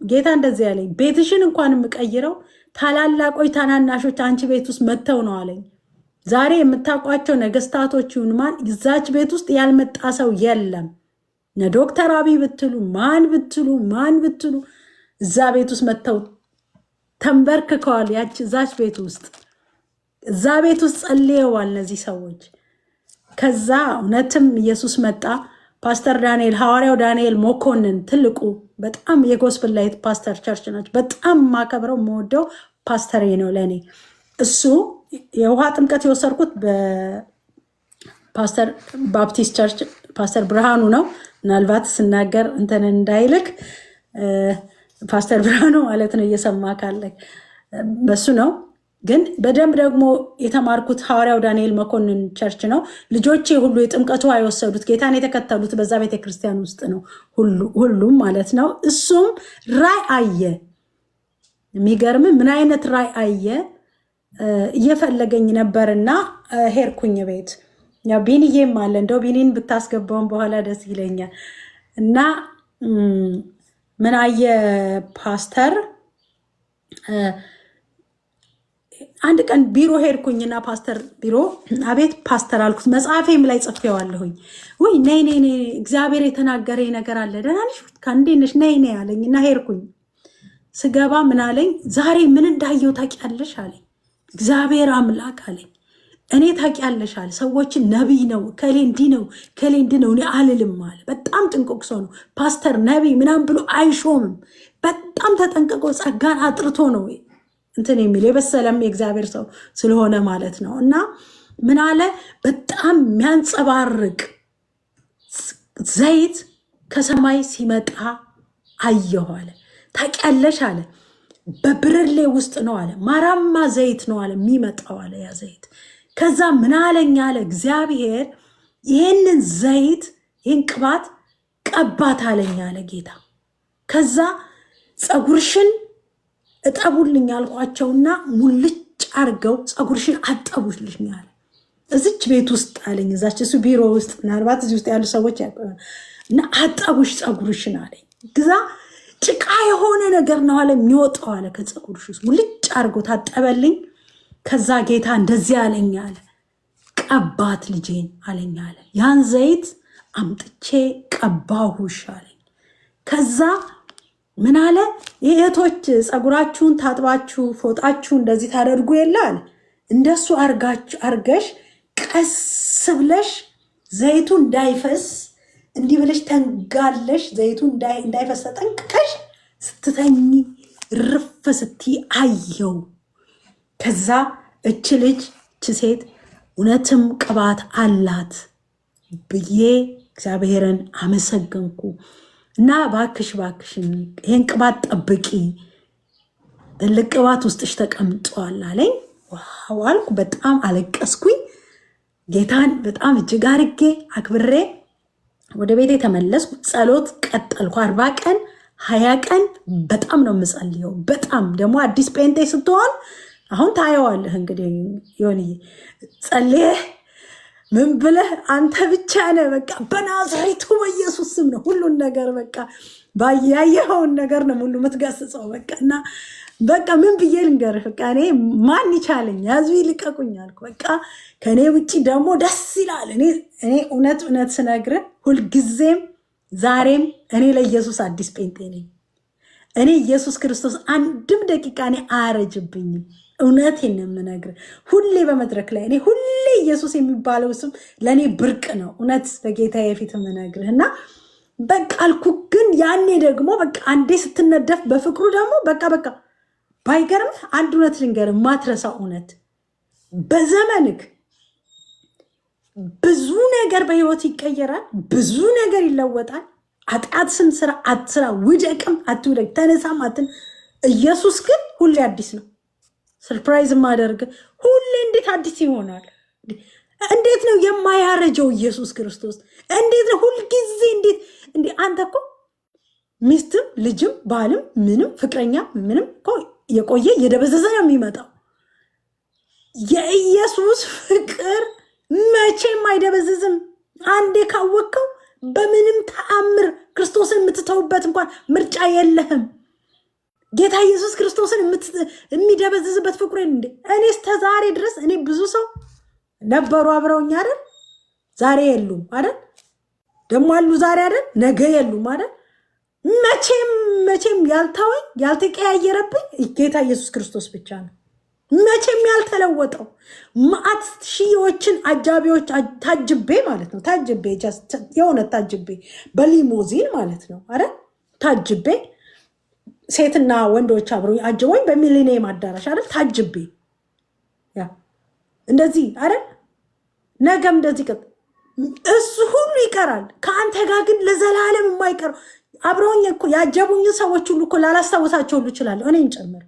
ጌታ እንደዚህ ያለኝ፣ ቤትሽን እንኳን የምቀይረው ታላላቆች ታናናሾች አንቺ ቤት ውስጥ መጥተው ነው አለኝ። ዛሬ የምታውቋቸው ነገስታቶች ይሁን ማን እዛች ቤት ውስጥ ያልመጣ ሰው የለም። ዶክተር አብይ ብትሉ ማን ብትሉ እዛ ቤት ውስጥ መጥተው ተንበርክከዋል። እዛች ቤት ውስጥ እዛ ቤት ውስጥ ጸልየዋል እነዚህ ሰዎች። ከዛ እውነትም ኢየሱስ መጣ። ፓስተር ዳንኤል ሐዋርያው ዳንኤል መኮንን ትልቁ በጣም የጎስፕል ላይት ፓስተር ቸርች ናቸው። በጣም ማከብረው መወደው ፓስተር ነው ለኔ። እሱ የውሃ ጥምቀት የወሰድኩት በፓስተር ባፕቲስት ቸርች ፓስተር ብርሃኑ ነው። ምናልባት ስናገር እንትን እንዳይልክ ፓስተር ብርሃኑ ማለት ነው፣ እየሰማ ካለ በሱ ነው። ግን በደንብ ደግሞ የተማርኩት ሐዋርያው ዳንኤል መኮንን ቸርች ነው። ልጆቼ ሁሉ የጥምቀቱ አይወሰዱት ጌታን የተከተሉት በዛ ቤተክርስቲያን ውስጥ ነው ሁሉም ማለት ነው። እሱም ራይ አየ። የሚገርም ምን አይነት ራይ አየ። እየፈለገኝ ነበርና ሄድኩኝ ቤት። ያው ቢኒዬም አለ፣ እንደው ቢኒን ብታስገባውን በኋላ ደስ ይለኛል። እና ምን አየ ፓስተር፣ አንድ ቀን ቢሮ ሄድኩኝና ፓስተር ቢሮ፣ አቤት ፓስተር አልኩት። መጽሐፌም ላይ ጽፌዋለሁኝ። ወይ ነይ እግዚአብሔር የተናገረኝ ነገር አለ። ደህና ነሽ እንዴት ነሽ? ነይ አለኝ እና ሄድኩኝ። ስገባ ምን አለኝ፣ ዛሬ ምን እንዳየው ታውቂያለሽ አለኝ። እግዚአብሔር አምላክ አለኝ፣ እኔ ታውቂያለሽ አለ፣ ሰዎችን ነቢይ ነው ከሌ እንዲህ ነው ከሌ እንዲህ ነው እኔ አልልም አለ። በጣም ጥንቁቅ ሰው ነው ፓስተር። ነቢይ ምናምን ብሎ አይሾምም። በጣም ተጠንቅቆ ጸጋን አጥርቶ ነው እንትን የሚል የበሰለም የእግዚአብሔር ሰው ስለሆነ ማለት ነው። እና ምን አለ፣ በጣም የሚያንጸባርቅ ዘይት ከሰማይ ሲመጣ አየሁ አለ። ታውቂያለሽ አለ በብርሌ ውስጥ ነው አለ። ማራማ ዘይት ነው አለ የሚመጣው አለ ያ ዘይት። ከዛ ምን አለኝ አለ እግዚአብሔር ይሄንን ዘይት ይሄን ቅባት ቀባት አለኝ አለ ጌታ። ከዛ ፀጉርሽን እጠቡልኝ አልኳቸውና ሙልጭ አርገው ፀጉርሽን አጠቡልኝ አለ። እዚች ቤት ውስጥ አለኝ እዛች እሱ ቢሮ ውስጥ ምናልባት እዚህ ውስጥ ያሉ ሰዎች እና አጠቡሽ ፀጉርሽን አለኝ። ግዛ ጭቃ የሆነ ነገር ነው አለ የሚወጣው አለ ከፀጉርሽ ውስጥ ሙልጭ አርጎ ታጠበልኝ። ከዛ ጌታ እንደዚህ አለኝ አለ ቀባት ልጄን አለኝ አለ። ያን ዘይት አምጥቼ ቀባሁሽ አለኝ። ከዛ ምን አለ የእህቶች ፀጉራችሁን ታጥባችሁ ፎጣችሁ እንደዚህ ታደርጉ የላል እንደሱ አርገሽ ቀስ ብለሽ ዘይቱ እንዳይፈስ እንዲህ ብለሽ ተንጋለሽ ዘይቱ እንዳይፈስ ተጠንቅቀሽ ስትተኝ ርፍ ስትይ አየው። ከዛ እች ልጅ እች ሴት እውነትም ቅባት አላት ብዬ እግዚአብሔርን አመሰገንኩ። እና ባክሽን ይሄን ቅባት ጠብቂ ትልቅ ቅባት ውስጥሽ ተቀምጧል አለኝ። ዋው አልኩ። በጣም አለቀስኩኝ። ጌታን በጣም እጅግ አርጌ አክብሬ ወደ ቤቴ ተመለስኩ። ጸሎት ቀጠልኩ 40 ቀን 20 ቀን በጣም ነው የምጸልየው። በጣም ደግሞ አዲስ ጴንጤ ስትሆን አሁን ታየዋለህ እንግዲህ ይሆንዬ ጸልየህ ምን ብለህ አንተ ብቻ ነህ በቃ በናዝሬቱ በኢየሱስ ስም ነው ሁሉን ነገር በቃ ባያየኸውን ነገር ነው ሁሉ የምትገስጸው በቃ። እና በቃ ምን ብዬ ልንገርህ በቃ እኔ ማን ይቻለኝ ያዙ ይልቀቁኝ አልኩ። በቃ ከእኔ ውጭ ደግሞ ደስ ይላል። እኔ እውነት ስነግርህ ሁልጊዜም ዛሬም እኔ ለኢየሱስ አዲስ ጴንጤ ነኝ። እኔ ኢየሱስ ክርስቶስ አንድም ደቂቃ እኔ አያረጅብኝም። እውነቴን ነው የምነግርህ። ሁሌ በመድረክ ላይ እኔ ሁሌ ኢየሱስ የሚባለው ስም ለእኔ ብርቅ ነው። እውነት በጌታ የፊት የምነግርህ እና በቃ አልኩ። ግን ያኔ ደግሞ በቃ አንዴ ስትነደፍ በፍቅሩ ደግሞ በቃ ባይገርምህ አንድ እውነት ልንገርህ ማትረሳው እውነት በዘመንክ ብዙ ነገር በህይወት ይቀየራል። ብዙ ነገር ይለወጣል። አጣት ስራ አትስራ፣ ውደቅም አትውደቅ፣ ተነሳም ኢየሱስ ግን ሁሌ አዲስ ነው። ሰርፕራይዝ ማደርግ ሁሌ እንዴት አዲስ ይሆናል? እንዴት ነው የማያረጀው ኢየሱስ ክርስቶስ? እንዴት ነው ሁልጊዜ እንዴ አንተ እኮ ሚስትም ልጅም ባልም ምንም ፍቅረኛ ምንም እኮ የቆየ የደበዘዘ ነው የሚመጣው። የኢየሱስ ፍቅር መቼም አይደበዝዝም። አንዴ ካወቅከው በምንም ተአምር ክርስቶስን የምትተውበት እንኳን ምርጫ የለህም። ጌታ ኢየሱስ ክርስቶስን የሚደበዝዝበት ፍቅሩ እንዴ! እኔ እስከ ዛሬ ድረስ እኔ ብዙ ሰው ነበሩ አብረውኝ አይደል? ዛሬ የሉም አይደል? ደግሞ አሉ ዛሬ አይደል? ነገ የሉም አይደል? መቼም ያልታወኝ ያልተቀያየረብኝ ጌታ ኢየሱስ ክርስቶስ ብቻ ነው። መቼም ያልተለወጠው ማአት ሺዎችን አጃቢዎች ታጅቤ ማለት ነው። ታጅቤ በሊሞዚን ማለት ነው አይደል? ታጅቤ ሴትና ወንዶች አብረው አጅቦኝ በሚሊኒየም አዳራሽ አይደል? ታጅቤ ያ እንደዚህ አይደል? ነገም እንደዚህ እሱ ሁሉ ይቀራል። ከአንተ ጋር ግን ለዘላለም የማይቀረው አብረውኝ እኮ ያጀቡኝ ሰዎች ሁሉ እኮ ላላስታውሳቸው ሁሉ እችላለሁ። እኔን ጨምር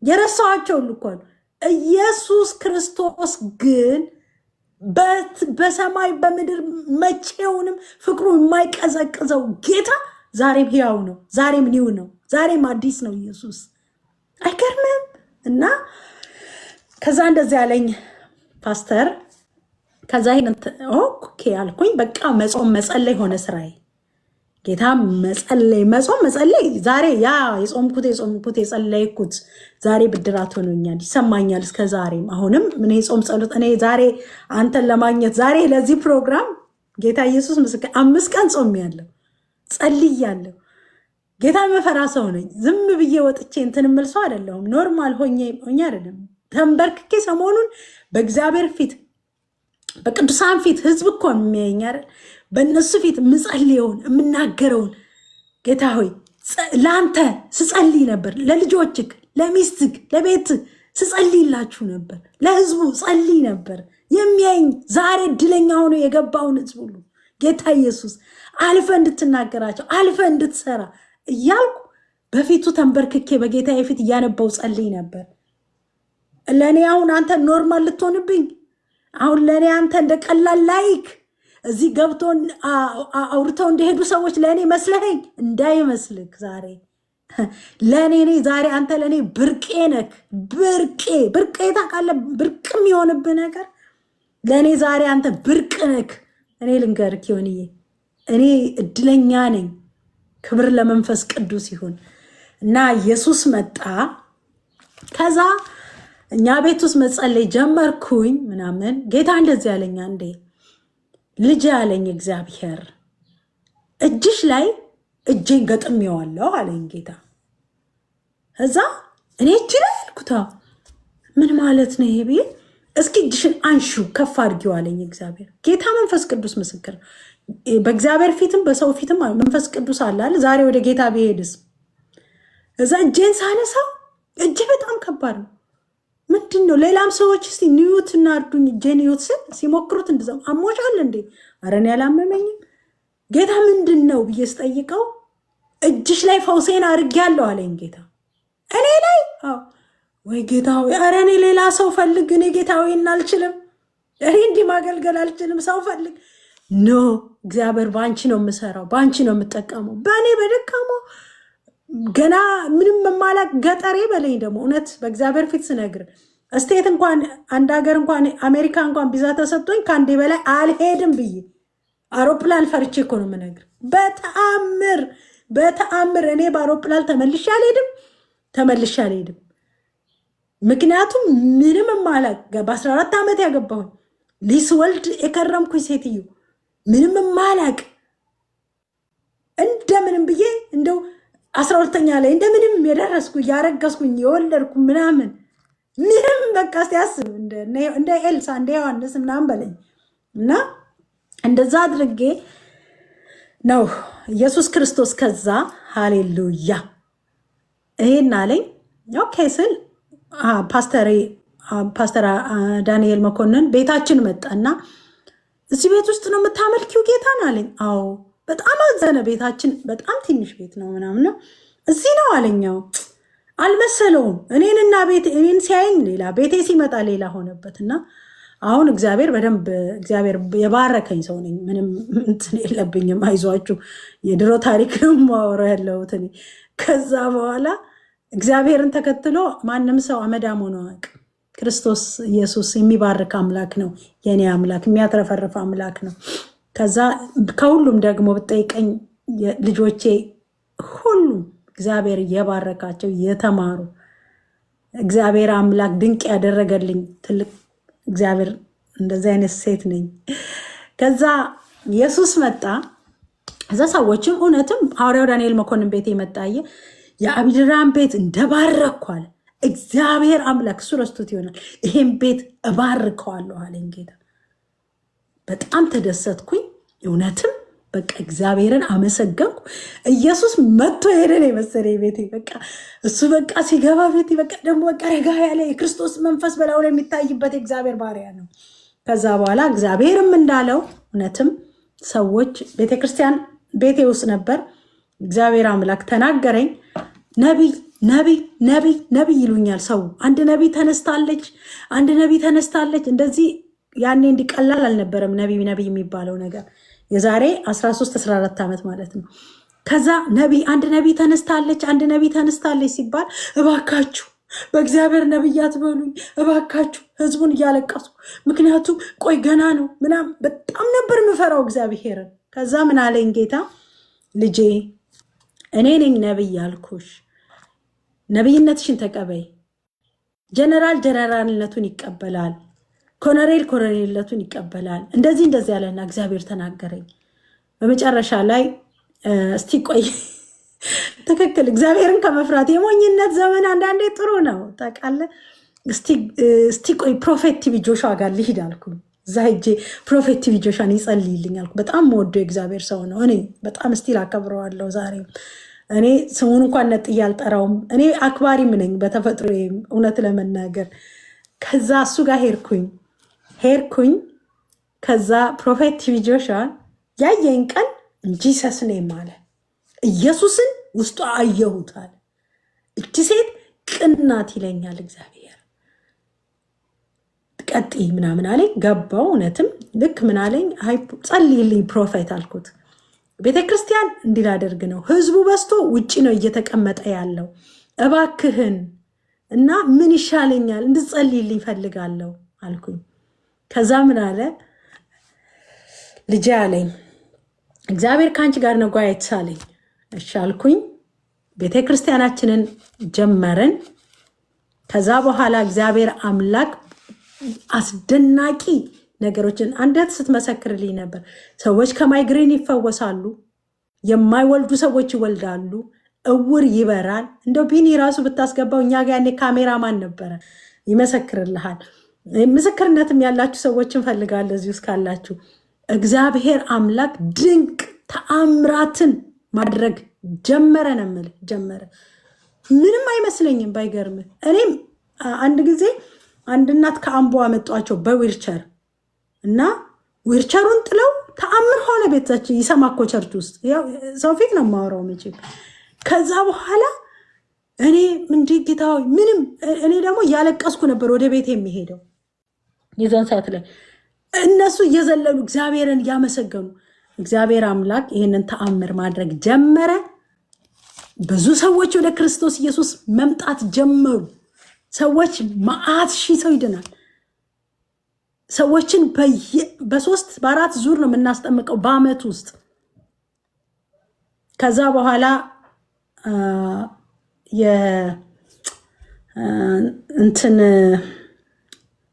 የረሳኋቸው ሁሉ እኮ ነው። ኢየሱስ ክርስቶስ ግን በሰማይ በምድር መቼውንም ፍቅሩ የማይቀዘቅዘው ጌታ ዛሬም ሕያው ነው። ዛሬም ኒው ነው። ዛሬም አዲስ ነው። ኢየሱስ አይገርምም? እና ከዛ እንደዚህ ያለኝ ፓስተር ከዛ ኦኬ አልኩኝ። በቃ መጾም መጸለይ ሆነ ስራዬ። ጌታ መጸለይ ዛሬ ያ የጾምኩት የጸለይኩት ዛሬ ብድራት ሆኖኛል፣ ይሰማኛል እስከ ዛሬም። አሁንም ምን የጾም ጸሎት እኔ ዛሬ አንተን ለማግኘት ዛሬ ለዚህ ፕሮግራም ጌታ ኢየሱስ ምስክር 5 ቀን ጾሜያለሁ፣ ጸልያለሁ። ጌታ መፈራ ሰው ነኝ። ዝም ብዬ ወጥቼ እንትን የምል ሰው አይደለሁም። ኖርማል ሆኜ አይደለም። ተንበርክኬ ሰሞኑን በእግዚአብሔር ፊት በቅዱሳን ፊት ህዝብ እኮ የሚያየኝ አይደል? በእነሱ ፊት የምጸልየውን የምናገረውን ጌታ ሆይ ለአንተ ስጸልይ ነበር። ለልጆችክ፣ ለሚስትክ፣ ለቤትህ ስጸልይላችሁ ነበር። ለህዝቡ ጸልይ ነበር። የሚያየኝ ዛሬ እድለኛ ሆኖ የገባውን ህዝብ ሁሉ ጌታ ኢየሱስ አልፈ እንድትናገራቸው አልፈ እንድትሰራ እያልኩ በፊቱ ተንበርክኬ በጌታዬ ፊት እያነባው ጸልይ ነበር። ለእኔ አሁን አንተ ኖርማል ልትሆንብኝ፣ አሁን ለእኔ አንተ እንደ ቀላል ላይክ እዚህ ገብቶ አውርተው እንደሄዱ ሰዎች ለእኔ መስለኸኝ እንዳይመስልክ። ዛሬ ለእኔ ዛሬ አንተ ለእኔ ብርቄ ነክ። ብርቄ ታውቃለህ፣ ብርቅ የሚሆንብህ ነገር ለእኔ ዛሬ አንተ ብርቅ ነክ። እኔ ልንገርክ ይሆንዬ፣ እኔ እድለኛ ነኝ። ክብር ለመንፈስ ቅዱስ ይሁን እና ኢየሱስ መጣ። ከዛ እኛ ቤት ውስጥ መጸለይ ጀመርኩኝ ምናምን። ጌታ እንደዚህ ያለኝ አንዴ ልጅ ያለኝ እግዚአብሔር እጅሽ ላይ እጄን ገጥሜዋለሁ አለኝ ጌታ። እዛ እኔ እጅ ላይ አልኩታ ምን ማለት ነው ይሄ ብዬ፣ እስኪ እጅሽን አንሹ ከፍ አድርጊው አለኝ እግዚአብሔር። ጌታ መንፈስ ቅዱስ ምስክር፣ በእግዚአብሔር ፊትም በሰው ፊትም መንፈስ ቅዱስ አለ። ዛሬ ወደ ጌታ ብሄድስ እዛ እጄን ሳነሳው እጅ በጣም ከባድ ነው። ምንድን ነው? ሌላም ሰዎች እስቲ ኒዩት እና እርዱኝ እጄን ኒዩት ስል ሲሞክሩት እንደዛው አሞሻል እንዴ? ኧረ እኔ አላመመኝም። ጌታ ምንድን ነው ብዬ ስጠይቀው እጅሽ ላይ ፈውሴን አድርጌያለሁ አለኝ ጌታ። እኔ ላይ ወይ ጌታ ሆይ፣ ኧረ እኔ ሌላ ሰው ፈልግ፣ እኔ ጌታ ሆይ አልችልም፣ እኔ እንዲህ ማገልገል አልችልም፣ ሰው ፈልግ። ኖ እግዚአብሔር በአንቺ ነው የምሰራው፣ በአንቺ ነው የምጠቀመው። በእኔ በደካማው ገና ምንም መማላቅ ገጠሬ በለኝ። ደግሞ እውነት በእግዚአብሔር ፊት ስነግር እስቴት እንኳን አንድ ሀገር እንኳን አሜሪካ እንኳን ቢዛ ተሰጥቶኝ ከአንዴ በላይ አልሄድም ብዬ አውሮፕላን ፈርቼ እኮ ነው የምነግር። በተአምር እኔ በአውሮፕላን ተመልሼ አልሄድም። ምክንያቱም ምንም ማላቅ በ14 ዓመት ያገባሁኝ ሊስወልድ የከረምኩኝ ሴትዮ ምንም ማላቅ እንደምንም ብዬ እንደው 12ኛ ላይ እንደምንም የደረስኩ ያረገዝኩኝ የወለድኩ ምናምን ምንም በቃ ሲያስብ እንደ ኤልሳ እንደ ዮሐንስ ምናምን በለኝ እና እንደዛ አድርጌ ነው ኢየሱስ ክርስቶስ። ከዛ ሃሌሉያ ይሄን አለኝ። ኦኬ ስል ፓስተር ዳንኤል መኮንን ቤታችን መጣና እዚህ ቤት ውስጥ ነው የምታመልኪው ጌታን አለኝ። አዎ። በጣም አዘነ። ቤታችን በጣም ትንሽ ቤት ነው ምናምን ነው። እዚህ ነው አለኛው። አልመሰለውም። እኔን ሲያየኝ ሌላ፣ ቤቴ ሲመጣ ሌላ ሆነበት እና አሁን እግዚአብሔር በደንብ እግዚአብሔር የባረከኝ ሰው ነኝ። ምንም እንትን የለብኝም። አይዟችሁ፣ የድሮ ታሪክ ነው የማወራው ያለሁት እኔ። ከዛ በኋላ እግዚአብሔርን ተከትሎ ማንም ሰው አመዳም ሆኖ አያውቅም። ክርስቶስ ኢየሱስ የሚባርክ አምላክ ነው። የኔ አምላክ የሚያትረፈርፍ አምላክ ነው። ከዛ ከሁሉም ደግሞ ብጠይቀኝ ልጆቼ ሁሉም እግዚአብሔር እየባረካቸው የተማሩ እግዚአብሔር አምላክ ድንቅ ያደረገልኝ ትልቅ እግዚአብሔር፣ እንደዚህ አይነት ሴት ነኝ። ከዛ ኢየሱስ መጣ። ከዛ ሰዎችም እውነትም ሐዋርያው ዳንኤል መኮንን ቤት የመጣየ የአቢድራን ቤት እንደባረኩ አለ እግዚአብሔር አምላክ። እሱ ረስቶት ይሆናል። ይሄን ቤት እባርከዋለሁ አለኝ ጌታ። በጣም ተደሰትኩኝ። እውነትም በቃ እግዚአብሔርን አመሰገንኩ። ኢየሱስ መጥቶ ሄደን የመሰለ ቤቴ በቃ እሱ በቃ ሲገባ ቤቴ በቃ ደግሞ በቃ ረጋ ያለ የክርስቶስ መንፈስ በላዩ ላይ የሚታይበት የእግዚአብሔር ባሪያ ነው። ከዛ በኋላ እግዚአብሔርም እንዳለው እውነትም ሰዎች ቤተክርስቲያን ቤቴ ውስጥ ነበር። እግዚአብሔር አምላክ ተናገረኝ። ነቢይ ይሉኛል ሰው። አንድ ነቢይ ተነስታለች። እንደዚህ ያኔ እንዲቀላል አልነበረም ነቢይ የሚባለው ነገር የዛሬ 13-14 ዓመት ማለት ነው። ከዛ አንድ ነቢይ ተነስታለች ሲባል እባካችሁ በእግዚአብሔር ነቢያት በሉኝ እባካችሁ፣ ህዝቡን እያለቀሱ ምክንያቱም ቆይ ገና ነው ምናምን በጣም ነበር የምፈራው እግዚአብሔርን። ከዛ ምን አለኝ ጌታ፣ ልጄ እኔ ነኝ ነቢይ ያልኩሽ፣ ነቢይነትሽን ተቀበይ። ጀነራልነቱን ይቀበላል፣ ኮሎኔልነቱን ይቀበላል። እንደዚህ ያለና እግዚአብሔር ተናገረኝ። በመጨረሻ ላይ እስቲ ቆይ ትክክል እግዚአብሔርን ከመፍራት የሞኝነት ዘመን አንዳንዴ ጥሩ ነው ታውቃለህ። እስቲ ቆይ ፕሮፌት ቲቪ ጆሹዋ ጋር ልሂድ አልኩኝ። እዛ ሄጄ ፕሮፌት ቲቪ ጆሹዋን ይጸልይልኝ አልኩ። በጣም የምወደው የእግዚአብሔር ሰው ነው። እኔ በጣም ስቲል አከብረዋለሁ ዛሬም። እኔ ስሙን እንኳን ነጥዬ አልጠራውም። እኔ አክባሪም ነኝ በተፈጥሮ እውነት ለመናገር። ከዛ እሱ ጋር ሄድኩኝ። ከዛ ፕሮፌት ቲቪ ጆሹዋ ያየኝ ቀን ጂሰስ ኔም አለ። ኢየሱስን ውስጡ አየሁት አለ። እቺ ሴት ቅናት ይለኛል እግዚአብሔር። ቀጥይ ምናምን አለኝ። ገባው። እውነትም ልክ ምን አለኝ? ጸልይልኝ ፕሮፌት አልኩት። ቤተክርስቲያን እንዲላደርግ ነው፣ ህዝቡ በዝቶ ውጭ ነው እየተቀመጠ ያለው፣ እባክህን እና ምን ይሻለኛል እንድጸልይልኝ ፈልጋለሁ አልኩኝ። ከዛ ምን አለ? ልጄ አለኝ እግዚአብሔር ከአንቺ ጋር ነው ጓየት ሳለኝ። እሺ አልኩኝ። ቤተክርስቲያናችንን ጀመርን። ከዛ በኋላ እግዚአብሔር አምላክ አስደናቂ ነገሮችን አንዳት ስትመሰክርልኝ ነበር። ሰዎች ከማይግሬን ይፈወሳሉ፣ የማይወልዱ ሰዎች ይወልዳሉ፣ እውር ይበራል። እንደው ቢኒ ራሱ ብታስገባው እኛ ጋር ያኔ ካሜራማን ነበረ፣ ይመሰክርልሃል። ምስክርነትም ያላችሁ ሰዎች እንፈልጋለን እዚህ ውስጥ ካላችሁ። እግዚአብሔር አምላክ ድንቅ ተአምራትን ማድረግ ጀመረ ነው የምልህ። ጀመረ። ምንም አይመስለኝም ባይገርም። እኔም አንድ ጊዜ አንድ እናት ከአምቦ አመጧቸው በዊልቸር እና ዊልቸሩን ጥለው ተአምር ሆነ። ቤታችን ይሰማኮ ቸርች ውስጥ ሰው ፊት ነው የማወራው መቼም። ከዛ በኋላ እኔ እንዲህ ጌታ ሆይ ምንም፣ እኔ ደግሞ እያለቀስኩ ነበር ወደ ቤት የሚሄደው የዛን ሰዓት ላይ። እነሱ እየዘለሉ እግዚአብሔርን እያመሰገኑ፣ እግዚአብሔር አምላክ ይህንን ተአምር ማድረግ ጀመረ። ብዙ ሰዎች ወደ ክርስቶስ ኢየሱስ መምጣት ጀመሩ። ሰዎች መዓት ሺህ ሰው ይድናል። ሰዎችን በ3 በ4 ዙር ነው የምናስጠምቀው በአመት ውስጥ። ከዛ በኋላ እንትን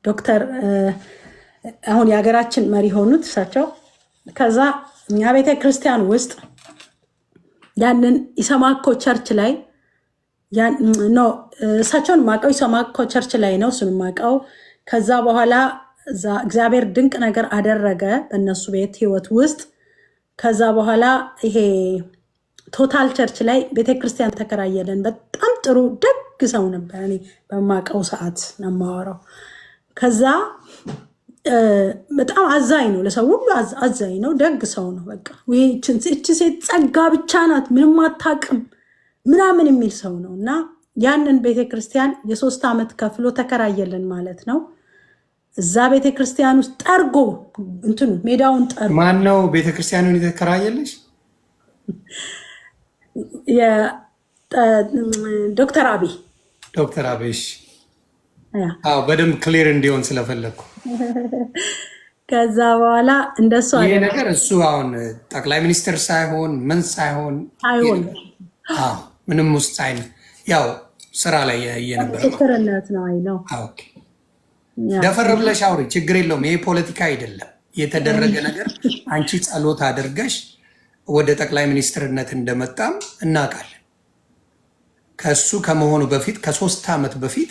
ዶክተር አሁን የሀገራችን መሪ ሆኑት እሳቸው። ከዛ እኛ ቤተ ክርስቲያን ውስጥ ያንን ኢሰማኮ ቸርች ላይ እሳቸውን ማቀው ኢሰማኮ ቸርች ላይ ነው እሱን ማቀው። ከዛ በኋላ እግዚአብሔር ድንቅ ነገር አደረገ በእነሱ ቤት ህይወት ውስጥ። ከዛ በኋላ ይሄ ቶታል ቸርች ላይ ቤተክርስቲያን ተከራየለን። በጣም ጥሩ ደግ ሰው ነበር። እኔ በማቀው ሰዓት ነው የማወራው። ከዛ በጣም አዛኝ ነው፣ ለሰው ሁሉ አዛኝ ነው፣ ደግ ሰው ነው። በቃ እቺ ሴት ጸጋ ብቻ ናት ምንም አታውቅም ምናምን የሚል ሰው ነው። እና ያንን ቤተክርስቲያን የ3 ዓመት ከፍሎ ተከራየልን ማለት ነው። እዛ ቤተክርስቲያን ውስጥ ጠርጎ እንትኑ ሜዳውን ጠርጎ። ማን ነው ቤተክርስቲያኑን የተከራየልሽ? ዶክተር አብይ። ዶክተር አብይ። አዎ በደንብ ክሊር እንዲሆን ስለፈለግኩ። ከዛ በኋላ እንደሱ ይሄ ነገር እሱ አሁን ጠቅላይ ሚኒስትር ሳይሆን ምን ሳይሆን ምንም ውስጥ ሳይን ያው ስራ ላይ የነበረ ምስክርነት ነው። አይ ነው። ኦኬ ደፈር ብለሽ አውሪ፣ ችግር የለውም። ይሄ ፖለቲካ አይደለም የተደረገ ነገር። አንቺ ጸሎት አድርገሽ ወደ ጠቅላይ ሚኒስትርነት እንደመጣም እናውቃለን። ከሱ ከመሆኑ በፊት ከ3 ዓመት በፊት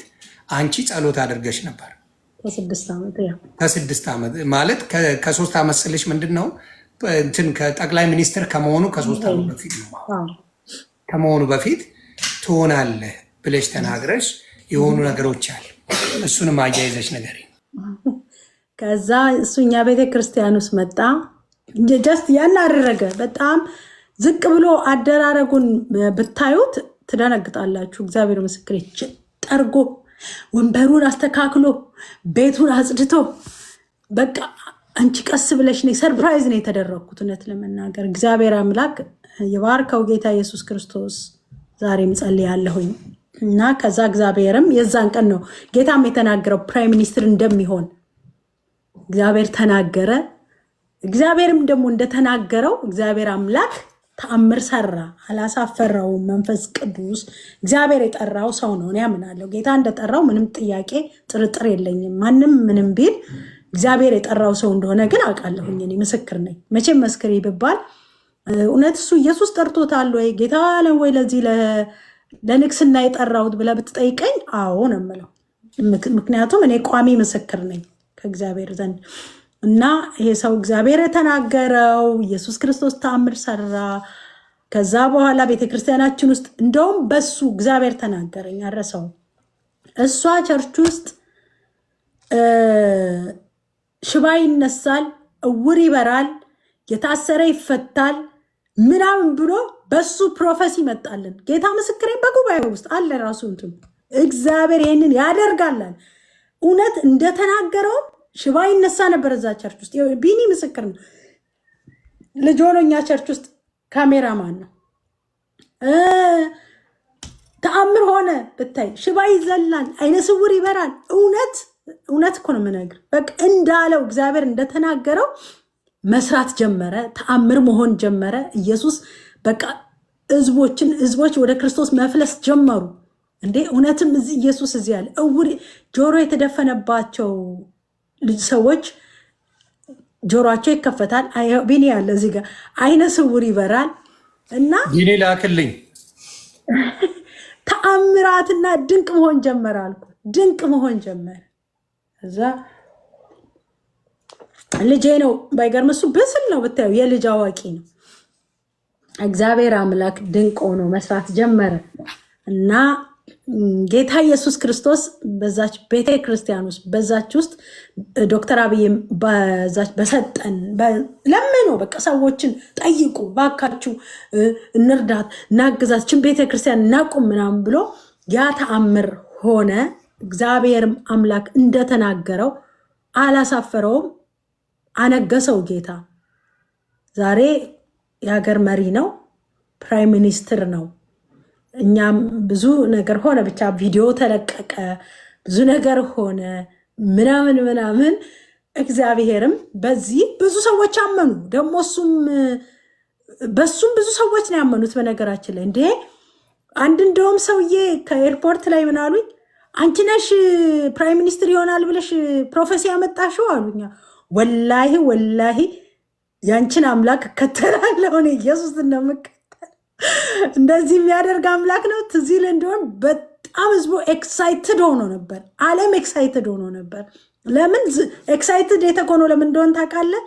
አንቺ ጸሎት አድርገሽ ነበር። ከ6 ዓመት ማለት ከ3 ዓመት ስልሽ ምንድን ነው እንትን ከጠቅላይ ሚኒስትር ከመሆኑ ከ3 ዓመት በፊት ነው። ከመሆኑ በፊት ትሆናለህ ብለሽ ተናግረሽ የሆኑ ነገሮች አሉ። እሱንም አያይዘሽ ነገር ከዛ እሱ እኛ ቤተክርስቲያን ውስጥ መጣ። ጀስት ያን አደረገ። በጣም ዝቅ ብሎ አደራረጉን ብታዩት ትደነግጣላችሁ። እግዚአብሔር ምስክሬ። ጠርጎ ወንበሩን አስተካክሎ ቤቱን አጽድቶ በቃ አንቺ ቀስ ብለሽ ነው። ሰርፕራይዝ ነው የተደረግኩት እውነት ለመናገር። እግዚአብሔር አምላክ የባርከው ጌታ ኢየሱስ ክርስቶስ ዛሬም ጸልያለሁኝ። እና ከዛ እግዚአብሔርም የዛን ቀን ነው ጌታም የተናገረው ፕራይም ሚኒስትር እንደሚሆን እግዚአብሔር ተናገረ። እግዚአብሔርም ደግሞ እንደተናገረው እግዚአብሔር አምላክ ተአምር ሰራ። አላሳፈራውም። መንፈስ ቅዱስ እግዚአብሔር የጠራው ሰው ነው። እኔ አምናለሁ ጌታ እንደጠራው ምንም ጥያቄ ጥርጥር የለኝም። ማንም ምንም ቢል እግዚአብሔር የጠራው ሰው እንደሆነ ግን አውቃለሁኝ። እኔ ምስክር ነኝ። መቼም መስክሬ ብባል እውነት እሱ ኢየሱስ ጠርቶታል ወይ ጌታ አለ ወይ ለዚህ ለንግስና የጠራሁት ብለህ ብትጠይቀኝ አዎ ነው የምለው። ምክንያቱም እኔ ቋሚ ምስክር ነኝ ከእግዚአብሔር ዘንድ። እና ይሄ ሰው እግዚአብሔር የተናገረው ኢየሱስ ክርስቶስ ተአምር ሰራ። ከዛ በኋላ ቤተክርስቲያናችን ውስጥ እንደውም በሱ እግዚአብሔር ተናገረኝ አረሰው። እሷ ቸርች ውስጥ ሽባ ይነሳል፣ እውር ይበራል፣ የታሰረ ይፈታል፣ ምናምን ብሎ በሱ ፕሮፌሲ መጣልን። ጌታ ምስክሬን በጉባኤ ውስጥ አለ ራሱ እንትን እግዚአብሔር ይህንን ያደርጋላል። እውነት እንደተናገረው ሽባ ይነሳ ነበር እዛ ቸርች ውስጥ። ቢኒ ምስክር ነው። ልጅ ሆኖ እኛ ቸርች ውስጥ ካሜራማን ነው። ተአምር ሆነ ብታይ፣ ሽባ ይዘላል፣ አይነ ስውር ይበራል። እውነት እኮ ነው የምነግርህ። በቃ እንዳለው እግዚአብሔር እንደተናገረው መስራት ጀመረ። ተአምር መሆን ጀመረ። ኢየሱስ በቃ ህዝቦች ወደ ክርስቶስ መፍለስ ጀመሩ። እንዴ እውነትም ኢየሱስ እዚህ ያለ እውር ጆሮ የተደፈነባቸው ሰዎች ጆሮአቸው ይከፈታል። ቢኒ ያለ እዚህ ጋር አይነ ስውር ይበራል። እና ቢኒ ላክልኝ ተአምራትና ድንቅ መሆን ጀመረ አልኩ። ድንቅ መሆን ጀመረ። እዛ ልጄ ነው ባይገርም፣ እሱ ብስል ነው ብታዩ፣ የልጅ አዋቂ ነው። እግዚአብሔር አምላክ ድንቅ ሆኖ መስራት ጀመረ እና ጌታ ኢየሱስ ክርስቶስ በዛች ቤተ ክርስቲያን ውስጥ በዛች ውስጥ ዶክተር አብይ በዛች በሰጠን ለምኖ በቃ ሰዎችን ጠይቁ ባካችሁ፣ እንርዳት፣ እናግዛችን፣ ቤተ ክርስቲያን እናቁም ምናምን ብሎ ያ ተአምር ሆነ። እግዚአብሔርም አምላክ እንደተናገረው አላሳፈረውም፣ አነገሰው። ጌታ ዛሬ የሀገር መሪ ነው፣ ፕራይም ሚኒስትር ነው። እኛም ብዙ ነገር ሆነ፣ ብቻ ቪዲዮ ተለቀቀ፣ ብዙ ነገር ሆነ ምናምን። እግዚአብሔርም በዚህ ብዙ ሰዎች አመኑ። ደግሞ በሱም ብዙ ሰዎች ነው ያመኑት። በነገራችን ላይ እንዴ አንድ እንደውም ሰውዬ ከኤርፖርት ላይ ምን አሉኝ፣ አንቺ ነሽ ፕራይም ሚኒስትር ይሆናል ብለሽ ፕሮፌሲ ያመጣሽው አሉኛ። ወላሂ ያንቺን አምላክ እከተላለሁ እኔ ኢየሱስ እንደምከተል እንደዚህ የሚያደርግ አምላክ ነው። ትዝ ይል እንደሆን በጣም ህዝቡ ኤክሳይትድ ሆኖ ነበር። ዓለም ኤክሳይትድ ሆኖ ነበር። ለምን ኤክሳይትድ የተኮነው ለምን እንደሆን ታውቃለህ?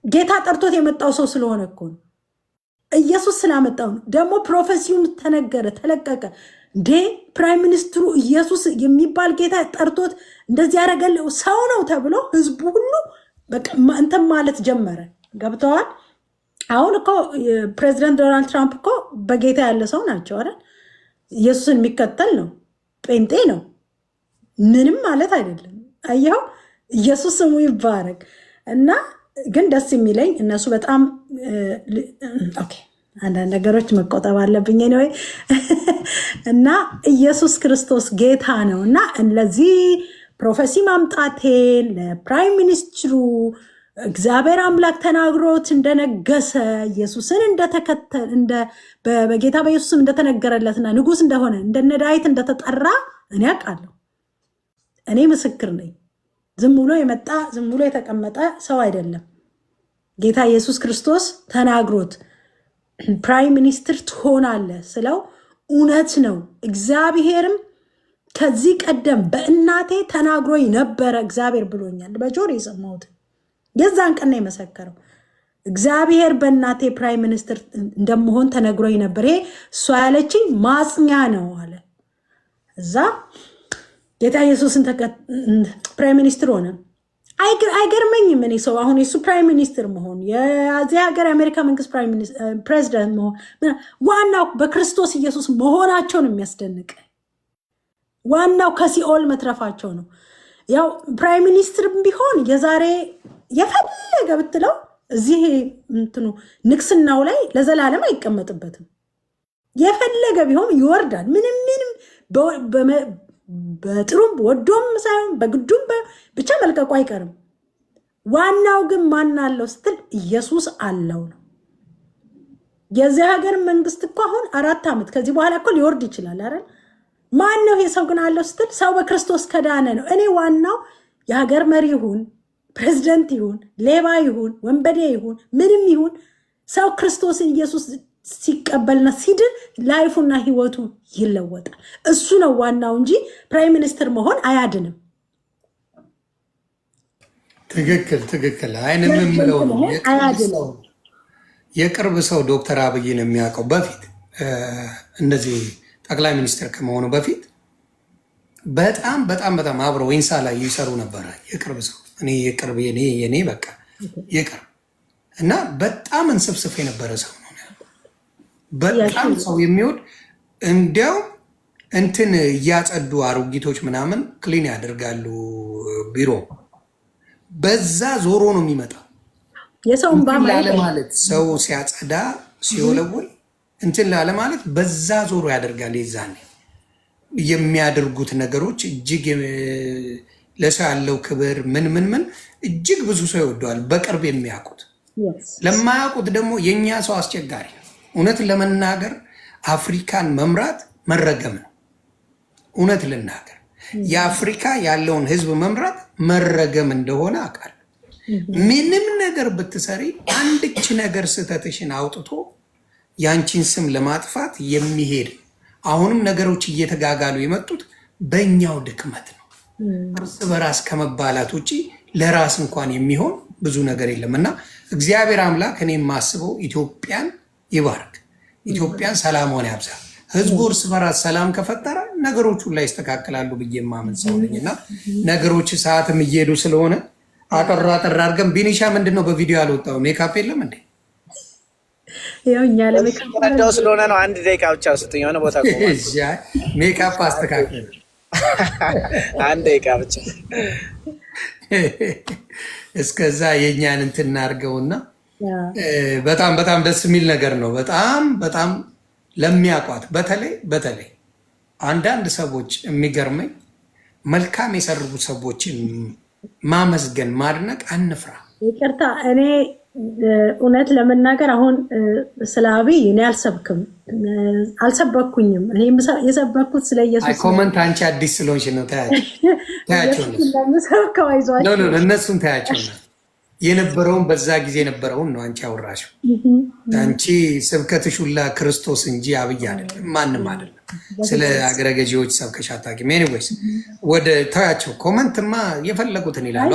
ጌታ ጠርቶት የመጣው ሰው ስለሆነ እኮ ነው። ኢየሱስ ስላመጣው ነው። ደግሞ ፕሮፌሲውን ተነገረ፣ ተለቀቀ። እንዴ ፕራይም ሚኒስትሩ ኢየሱስ የሚባል ጌታ ጠርቶት እንደዚህ ያደረገለው ሰው ነው ተብሎ ህዝቡ ሁሉ በቃ እንትን ማለት ጀመረ። ገብተዋል። አሁን እኮ ፕሬዚደንት ዶናልድ ትራምፕ እኮ በጌታ ያለ ሰው ናቸው አይደል? ኢየሱስን የሚከተል ነው፣ ጴንጤ ነው፣ ምንም ማለት አይደለም። አየኸው፣ ኢየሱስ ስሙ ይባረክ። እና ግን ደስ የሚለኝ እነሱ በጣም ኦኬ፣ አንዳንድ ነገሮች መቆጠብ አለብኝ ነው። እና ኢየሱስ ክርስቶስ ጌታ ነው። እና ለዚህ ፕሮፌሲ ማምጣቴን ለፕራይም ሚኒስትሩ እግዚአብሔር አምላክ ተናግሮት እንደነገሰ ኢየሱስን እንደተከተል በጌታ በኢየሱስም እንደተነገረለትና ንጉስ እንደሆነ እንደነ ዳዊት እንደተጠራ እኔ አውቃለሁ። እኔ ምስክር ነኝ። ዝም ብሎ የመጣ ዝም ብሎ የተቀመጠ ሰው አይደለም። ጌታ ኢየሱስ ክርስቶስ ተናግሮት ፕራይም ሚኒስትር ትሆናለህ ስለው እውነት ነው። እግዚአብሔርም ከዚህ ቀደም በእናቴ ተናግሮኝ ነበረ፣ እግዚአብሔር ብሎኛል። በጆሮ የሰማሁት የዛን ቀን ነው የመሰከረው። እግዚአብሔር በእናቴ ፕራይም ሚኒስትር እንደምሆን ተነግሮኝ ነበር፣ ይሄ እሷ ያለችኝ ማጽኛ ነው አለ። እዛ ጌታ ኢየሱስን ፕራይም ሚኒስትር ሆነ። አይገርመኝም እኔ ሰው አሁን የሱ ፕራይም ሚኒስትር መሆን የዚህ ሀገር የአሜሪካ መንግስት ፕሬዚደንት መሆን ዋናው በክርስቶስ ኢየሱስ መሆናቸውን የሚያስደንቅ ዋናው ከሲኦል መትረፋቸው ነው። ያው ፕራይም ሚኒስትር ቢሆን የዛሬ የፈለገ ብትለው እዚህ እንትኑ ንግስናው ላይ ለዘላለም አይቀመጥበትም። የፈለገ ቢሆን ይወርዳል። ምንም በጥሩም ወዶም ሳይሆን በግዱም ብቻ መልቀቁ አይቀርም። ዋናው ግን ማን አለው ስትል ኢየሱስ አለው ነው። የዚህ ሀገር መንግስት እኮ አሁን 4 ዓመት ከዚህ በኋላ እኮ ሊወርድ ይችላል አይደል? ማን ነው ይሄ ሰው ግን አለው ስትል ሰው በክርስቶስ ከዳነ ነው። እኔ ዋናው የሀገር መሪ ይሁን ፕሬዝደንት ይሁን ሌባ ይሁን ወንበዴ ይሁን ምንም ይሁን ሰው ክርስቶስን ኢየሱስ ሲቀበልና ሲድን ላይፉና ህይወቱ ይለወጣል። እሱ ነው ዋናው እንጂ ፕራይም ሚኒስትር መሆን አያድንም። ትክክል። አይንም የምለው ነው። የቅርብ ሰው ዶክተር አብይን የሚያውቀው በፊት እንደዚህ ጠቅላይ ሚኒስትር ከመሆኑ በፊት በጣም አብረው ኢንሳ ላይ ይሰሩ ነበረ። የቅርብ ሰው የኔ በቃ የቅርብ እና በጣም እንስብስፍ የነበረ ሰው ነው። በጣም ሰው የሚወድ እንዲያው እንትን እያጸዱ አሮጊቶች ምናምን ክሊን ያደርጋሉ ቢሮ። በዛ ዞሮ ነው የሚመጣው። የሰውን ላለ ማለት ሰው ሲያጸዳ ሲወለውል እንትን ላለ ማለት በዛ ዞሮ ያደርጋል። የዛኔ የሚያደርጉት ነገሮች እጅግ ለሰው ያለው ክብር ምን እጅግ ብዙ ሰው ይወደዋል። በቅርብ የሚያውቁት ለማያውቁት ደግሞ የእኛ ሰው አስቸጋሪ ነው። እውነት ለመናገር አፍሪካን መምራት መረገም ነው። እውነት ልናገር የአፍሪካ ያለውን ህዝብ መምራት መረገም እንደሆነ አውቃለሁ። ምንም ነገር ብትሰሪ አንድች ነገር ስህተትሽን አውጥቶ ያንቺን ስም ለማጥፋት የሚሄድ አሁንም ነገሮች እየተጋጋሉ የመጡት በእኛው ድክመት ነው። እርስ በራስ ከመባላት ውጭ ለራስ እንኳን የሚሆን ብዙ ነገር የለም እና እግዚአብሔር አምላክ እኔ የማስበው ኢትዮጵያን ይባርክ፣ ኢትዮጵያን ሰላሟን ያብዛ። ህዝቡ እርስ በራስ ሰላም ከፈጠረ ነገሮች ሁሉ ይስተካከላሉ ብዬ የማምን ሰው ነኝ እና ነገሮች ሰዓትም እየሄዱ ስለሆነ አጠራ አድርገን ቢኒሻ ምንድነው በቪዲዮ ያልወጣው ሜካፕ የለም እንዴ? ያው ስለሆነ ነው። 1 ደቂቃ ብቻ ስጡኝ። የሆነ ቦታ ሜካፕ አስተካክል። 1 ደቂቃ ብቻ እስከዛ የእኛን እንትን እናድርገውና በጣም በጣም ደስ የሚል ነገር ነው። በጣም ለሚያውቋት በተለይ አንዳንድ ሰዎች የሚገርመኝ መልካም የሰሩ ሰዎችን ማመስገን ማድነቅ አንፍራ። ይቅርታ እኔ እውነት ለመናገር አሁን ስለ አብይ እኔ አልሰበኩኝም። እኔ የሰበኩት ስለ ኢየሱስ። ኮመንት አንቺ አዲስ ስለሆንሽ ነው። ታያቸው እነሱን ታያቸው ነው የነበረውን በዛ ጊዜ የነበረውን ነው አንቺ አወራሽው። አንቺ ስብከትሽ ሁላ ክርስቶስ እንጂ አብይ አይደለም፣ ማንም አይደለም። ስለ አገረ ገዢዎች ሰብከሽ አታውቂም። ኤኒዌይስ ወደ ታያቸው ኮመንትማ የፈለጉትን ይላሉ።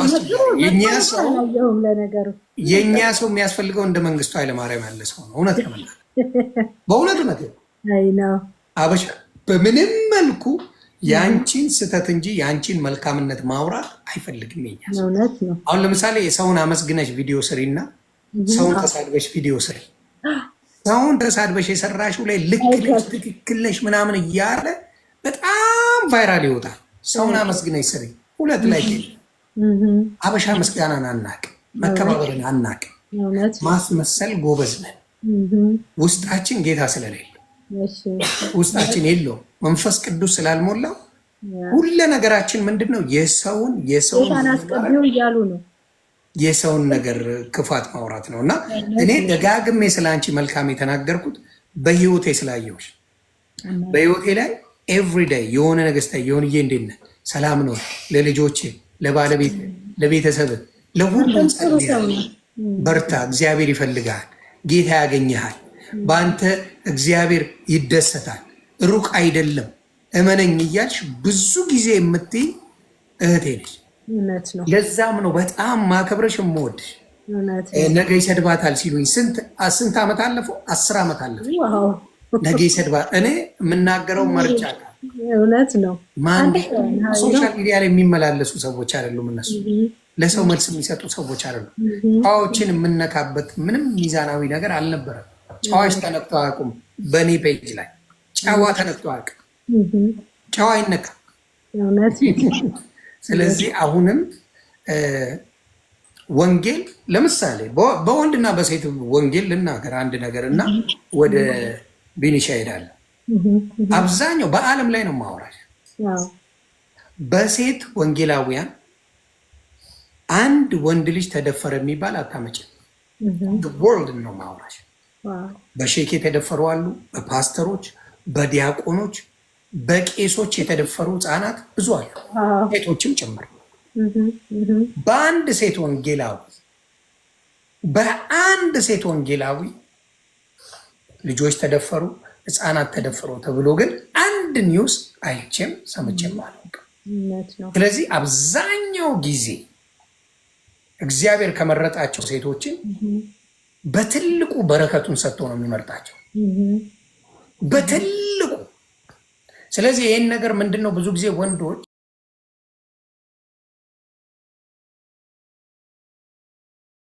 የእኛ ሰው የሚያስፈልገው እንደ መንግስቱ ኃይለማርያም ያለ ሰው ነው። እውነት ከመናገር በእውነት አበሻ በምንም መልኩ የአንቺን ስህተት እንጂ የአንቺን መልካምነት ማውራት አይፈልግም። የኛ አሁን ለምሳሌ የሰውን አመስግነሽ ቪዲዮ ስሪና ሰውን ተሳድበሽ ቪዲዮ ስሪ። ሰውን ተሳድበሽ የሰራሽው ላይ ልክ ነሽ ትክክል ነሽ ምናምን እያለ በጣም ቫይራል ይወጣል። ሰውን አመስግነሽ ስሪ። ሁለት ላይ አበሻ ምስጋናን አናቅ፣ መከባበርን አናቅ፣ ማስመሰል ጎበዝ ነን። ውስጣችን ጌታ ስለሌለ ውስጣችን የለውም መንፈስ ቅዱስ ስላልሞላው ሁሉ ነገራችን ምንድነው? የሰውን ነገር ክፋት ማውራት ነው። እና እኔ ደጋግሜ ስለአንቺ መልካም የተናገርኩት በህይወቴ ስላየሁሽ፣ በህይወቴ ላይ ኤቭሪዴይ የሆነ ነገስታ የሆንዬ እንዴት ነህ? ሰላም ነው? ለልጆቼ፣ ለባለቤት፣ ለቤተሰብ፣ ለሁሉም በርታ፣ እግዚአብሔር ይፈልግሃል፣ ጌታ ያገኘሃል፣ በአንተ እግዚአብሔር ይደሰታል፣ ሩቅ አይደለም፣ እመነኝ እያልሽ ብዙ ጊዜ የምትይ እህቴ ነች። ለዛም ነው በጣም ማከብረሽ የምወድሽ። ነገ ይሰድባታል ሲሉኝ ስንት ዓመት አለፈው? 10 ዓመት አለፈው። ነገ ይሰድባት እኔ የምናገረው መርጫ እውነት ነው። ሶሻል ሚዲያ ላይ የሚመላለሱ ሰዎች አይደሉም። እነሱ ለሰው መልስ የሚሰጡ ሰዎች አይደሉም። ጨዋዎችን የምነካበት ምንም ሚዛናዊ ነገር አልነበረም። ጨዋዎች ተነክተው አያውቁም። በእኔ ፔጅ ላይ ጨዋ ተነክተው አያውቅም። ጨዋ አይነካም። ስለዚህ አሁንም ወንጌል ለምሳሌ በወንድና በሴት ወንጌል ልናገር አንድ ነገር እና ወደ ቢኒሻ ሄዳለሁ። አብዛኛው በዓለም ላይ ነው ማውራሽ። በሴት ወንጌላውያን አንድ ወንድ ልጅ ተደፈረ የሚባል አታመጭም። ወርልድ ነው ማውራሽ። በሼክ የተደፈሩ አሉ፣ በፓስተሮች፣ በዲያቆኖች፣ በቄሶች የተደፈሩ ህፃናት ብዙ አሉ፣ ሴቶችም ጭምር። በአንድ ሴት ወንጌላዊ ልጆች ተደፈሩ፣ ህፃናት ተደፈሩ ተብሎ ግን አንድ ኒውስ አይቼም ሰምቼም አላውቅም። ስለዚህ አብዛኛው ጊዜ እግዚአብሔር ከመረጣቸው ሴቶችን በትልቁ በረከቱን ሰጥቶ ነው የሚመርጣቸው፣ በትልቁ። ስለዚህ ይህን ነገር ምንድነው ብዙ ጊዜ ወንዶች